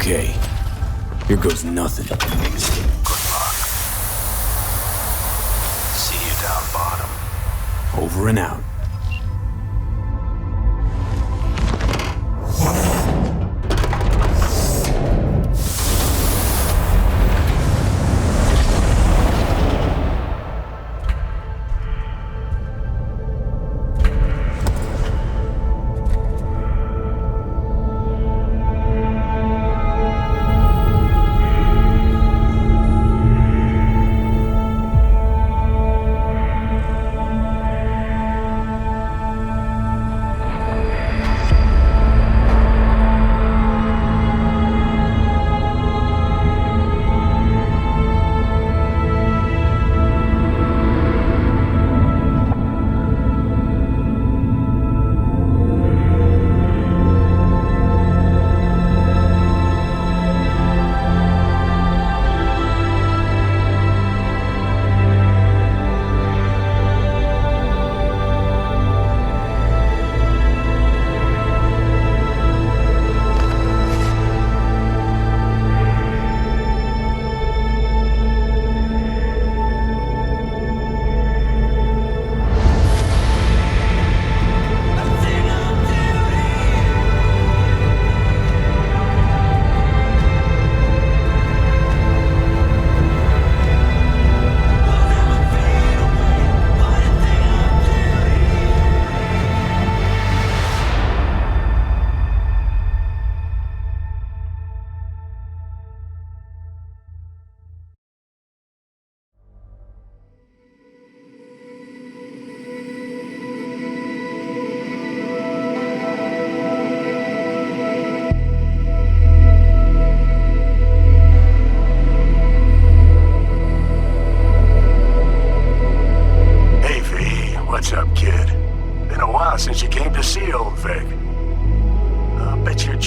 Okay, here goes nothing. Good luck. See you down bottom. Over and out.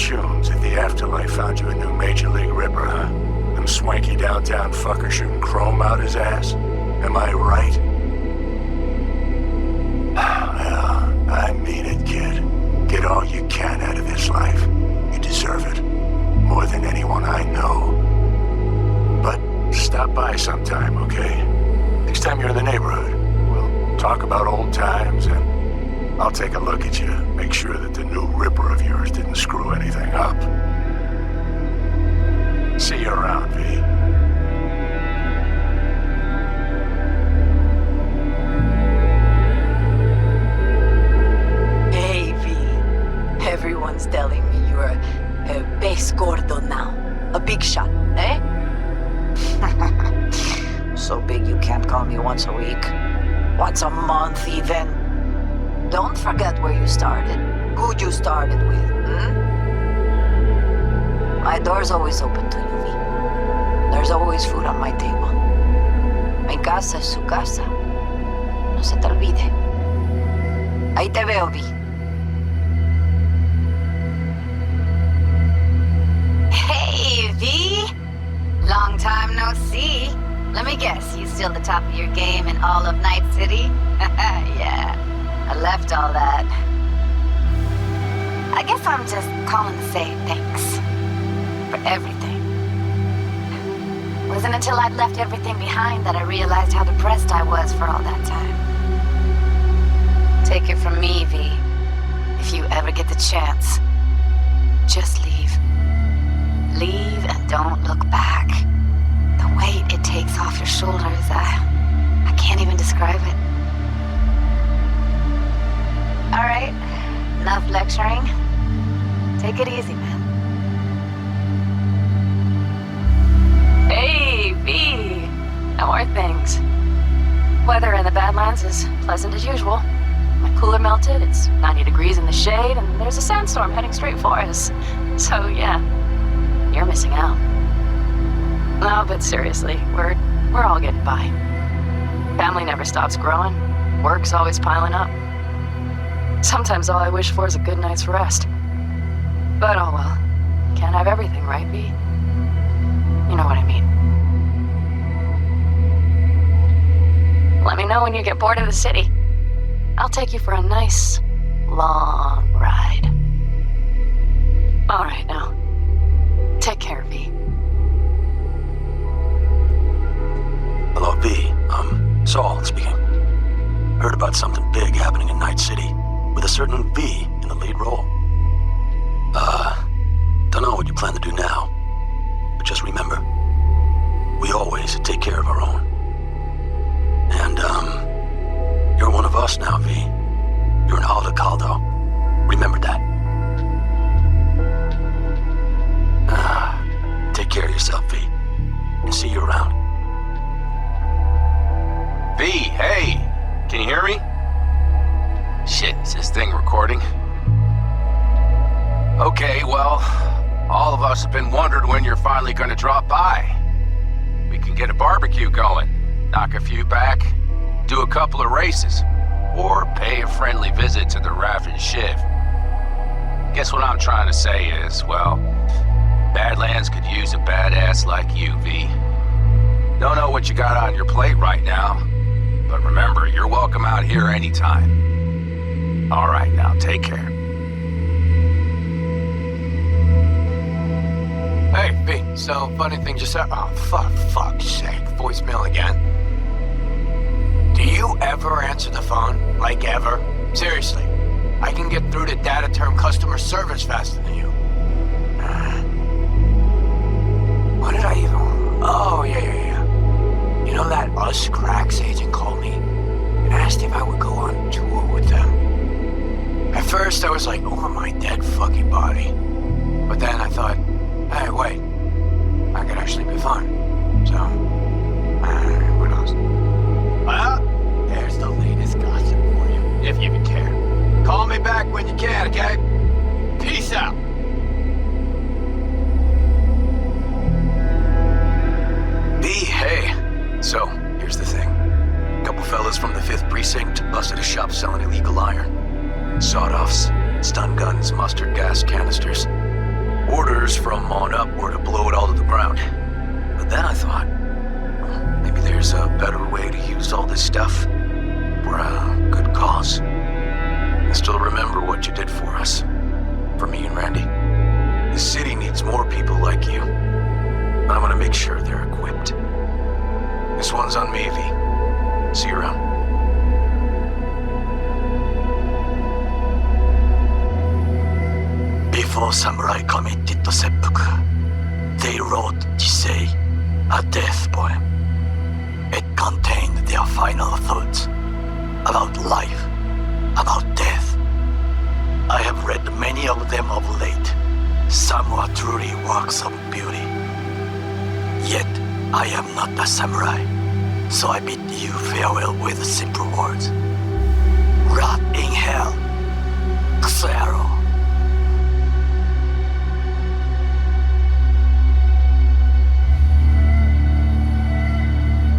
tunes if the afterlife found you a new Major League Ripper, huh? Them swanky downtown fuckers shooting chrome out his ass? Am I right? Well, I mean it, kid. Get all you can out of this life. You deserve it. More than anyone I know. But stop by sometime, okay? Next time you're in the neighborhood, we'll talk about old times and I'll take a look at you. Make sure that the new Ripper of yours didn't screw anything up. See you around, V. Hey, V. Everyone's telling me you're a base gordo now. A big shot, eh? So big you can't call me once a week. Once a month, even. Don't forget where you started. Who you started with, My door's always open to you, V. There's always food on my table. Mi casa es su casa. No se te olvide. Ahí te veo, V. Hey, V! Long time no see. Let me guess, you still the top of your game in all of Night City? Yeah, I left all that. I guess I'm just calling to say thanks. For everything. Wasn't until I'd left everything behind that I realized how depressed I was for all that time. Take it from me, V. If you ever get the chance, just leave. Leave and don't look back. The weight it takes off your shoulders, I can't even describe it. All right, enough lecturing. Take it easy, man. Hey, V. How are things? Weather in the Badlands is pleasant as usual. My cooler melted, it's 90 degrees in the shade, and there's a sandstorm heading straight for us. So, yeah, you're missing out. No, but seriously, we're all getting by. Family never stops growing. Work's always piling up. Sometimes all I wish for is a good night's rest. But oh well. Can't have everything, right, V? You know what I mean. Let me know when you get bored of the city. I'll take you for a nice, long ride. All right, now. Take care, V. Hello, V. Saul speaking. Heard about something big happening in Night City, with a certain V in the lead role. Don't know what you plan to do now, but just remember, we always take care of our own. And, you're one of us now, V. You're an Aldo Caldo. Remember that. Take care of yourself, V. And see you around. V, hey! Can you hear me? Shit, is this thing recording? Okay, well, all of us have been wondering when you're finally gonna drop by. We can get a barbecue going, knock a few back, do a couple of races, or pay a friendly visit to the Raff and Shiv. Guess what I'm trying to say is, well, Badlands could use a badass like you, V. Don't know what you got on your plate right now, but remember, you're welcome out here anytime. All right, now, take care. Hey, V, so funny thing just said. Oh, fuck's sake. Voicemail again. Do you ever answer the phone? Like ever? Seriously. I can get through to data term customer service faster than you. What did I even... Oh, yeah. You know that Us Cracks agent called me and asked if I would go on tour with them. At first, I was like, over my dead fucking body. But then I thought, hey, wait, that could actually be fun. So, what else? Well, there's the latest gossip for you, if you even care. Call me back when you can, okay? Peace out. B, hey. So, here's the thing. A couple fellas from the 5th Precinct busted a shop selling illegal iron. Sawed-offs, stun guns, mustard gas canisters. Orders from on up were to blow it all to the ground. But then I thought, maybe there's a better way to use all this stuff for a good cause. I still remember what you did for us. For me and Randy. The city needs more people like you. And I'm gonna make sure they're equipped. This one's on me, V. See you around. Before samurai committed to seppuku, they wrote Jisei, a death poem. It contained their final thoughts about life, about death. I have read many of them of late. Some were truly works of beauty. Yet, I am not a samurai, so I bid you farewell with simple words. Rot in hell, Xero.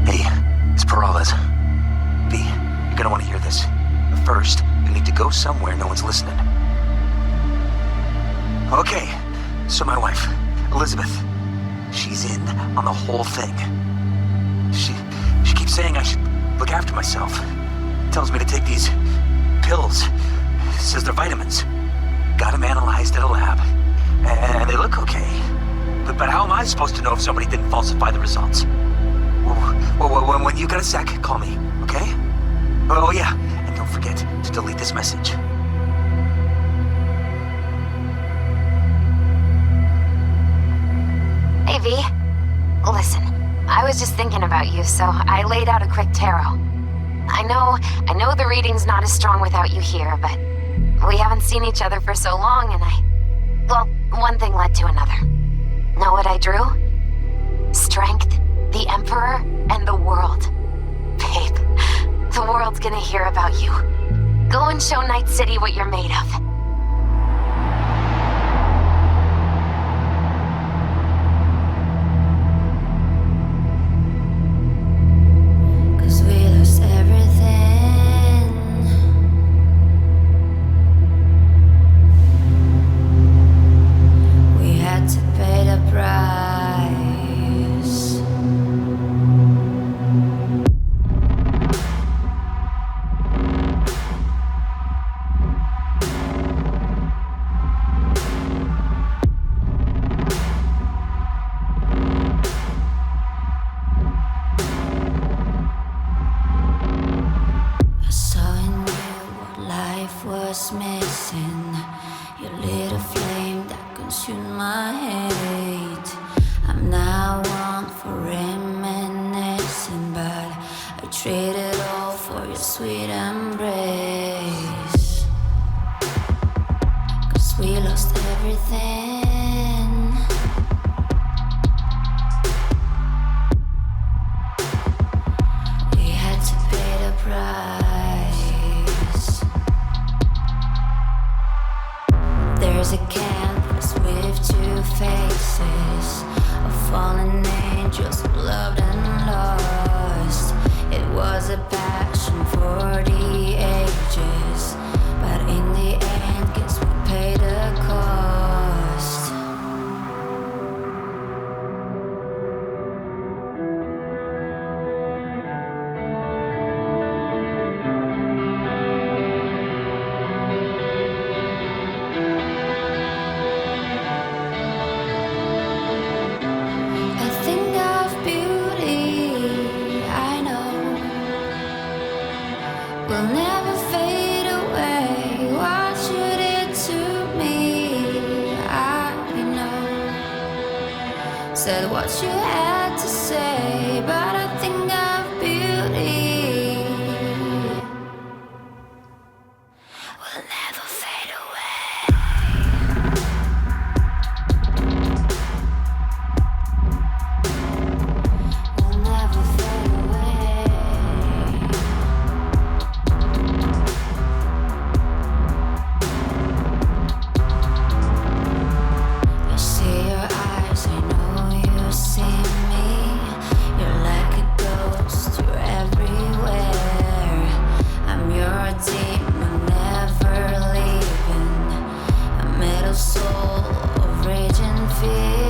Hey, it's Peralez. V, you're gonna want to hear this. But first, you need to go somewhere no one's listening. Okay, so my wife, Elizabeth, she's in on the whole thing. She keeps saying I should look after myself. Tells me to take these pills. Says they're vitamins. Got them analyzed at a lab. And they look okay. But how am I supposed to know if somebody didn't falsify the results? Well, when you got a sec, call me, okay? Oh yeah, and don't forget to delete this message. Hey, V. Listen, I was just thinking about you, so I laid out a quick tarot. I know the reading's not as strong without you here, but we haven't seen each other for so long, and well, one thing led to another. Know what I drew? Strength, the Emperor, and the world. Babe, the world's gonna hear about you. Go and show Night City what you're made of. Said what you had to say, but I think of beauty will never fade away. Will never fade away. I see your eyes, I know you see me. You're like a ghost, you're everywhere. I'm your demon, never leaving. A metal soul of rage. fear.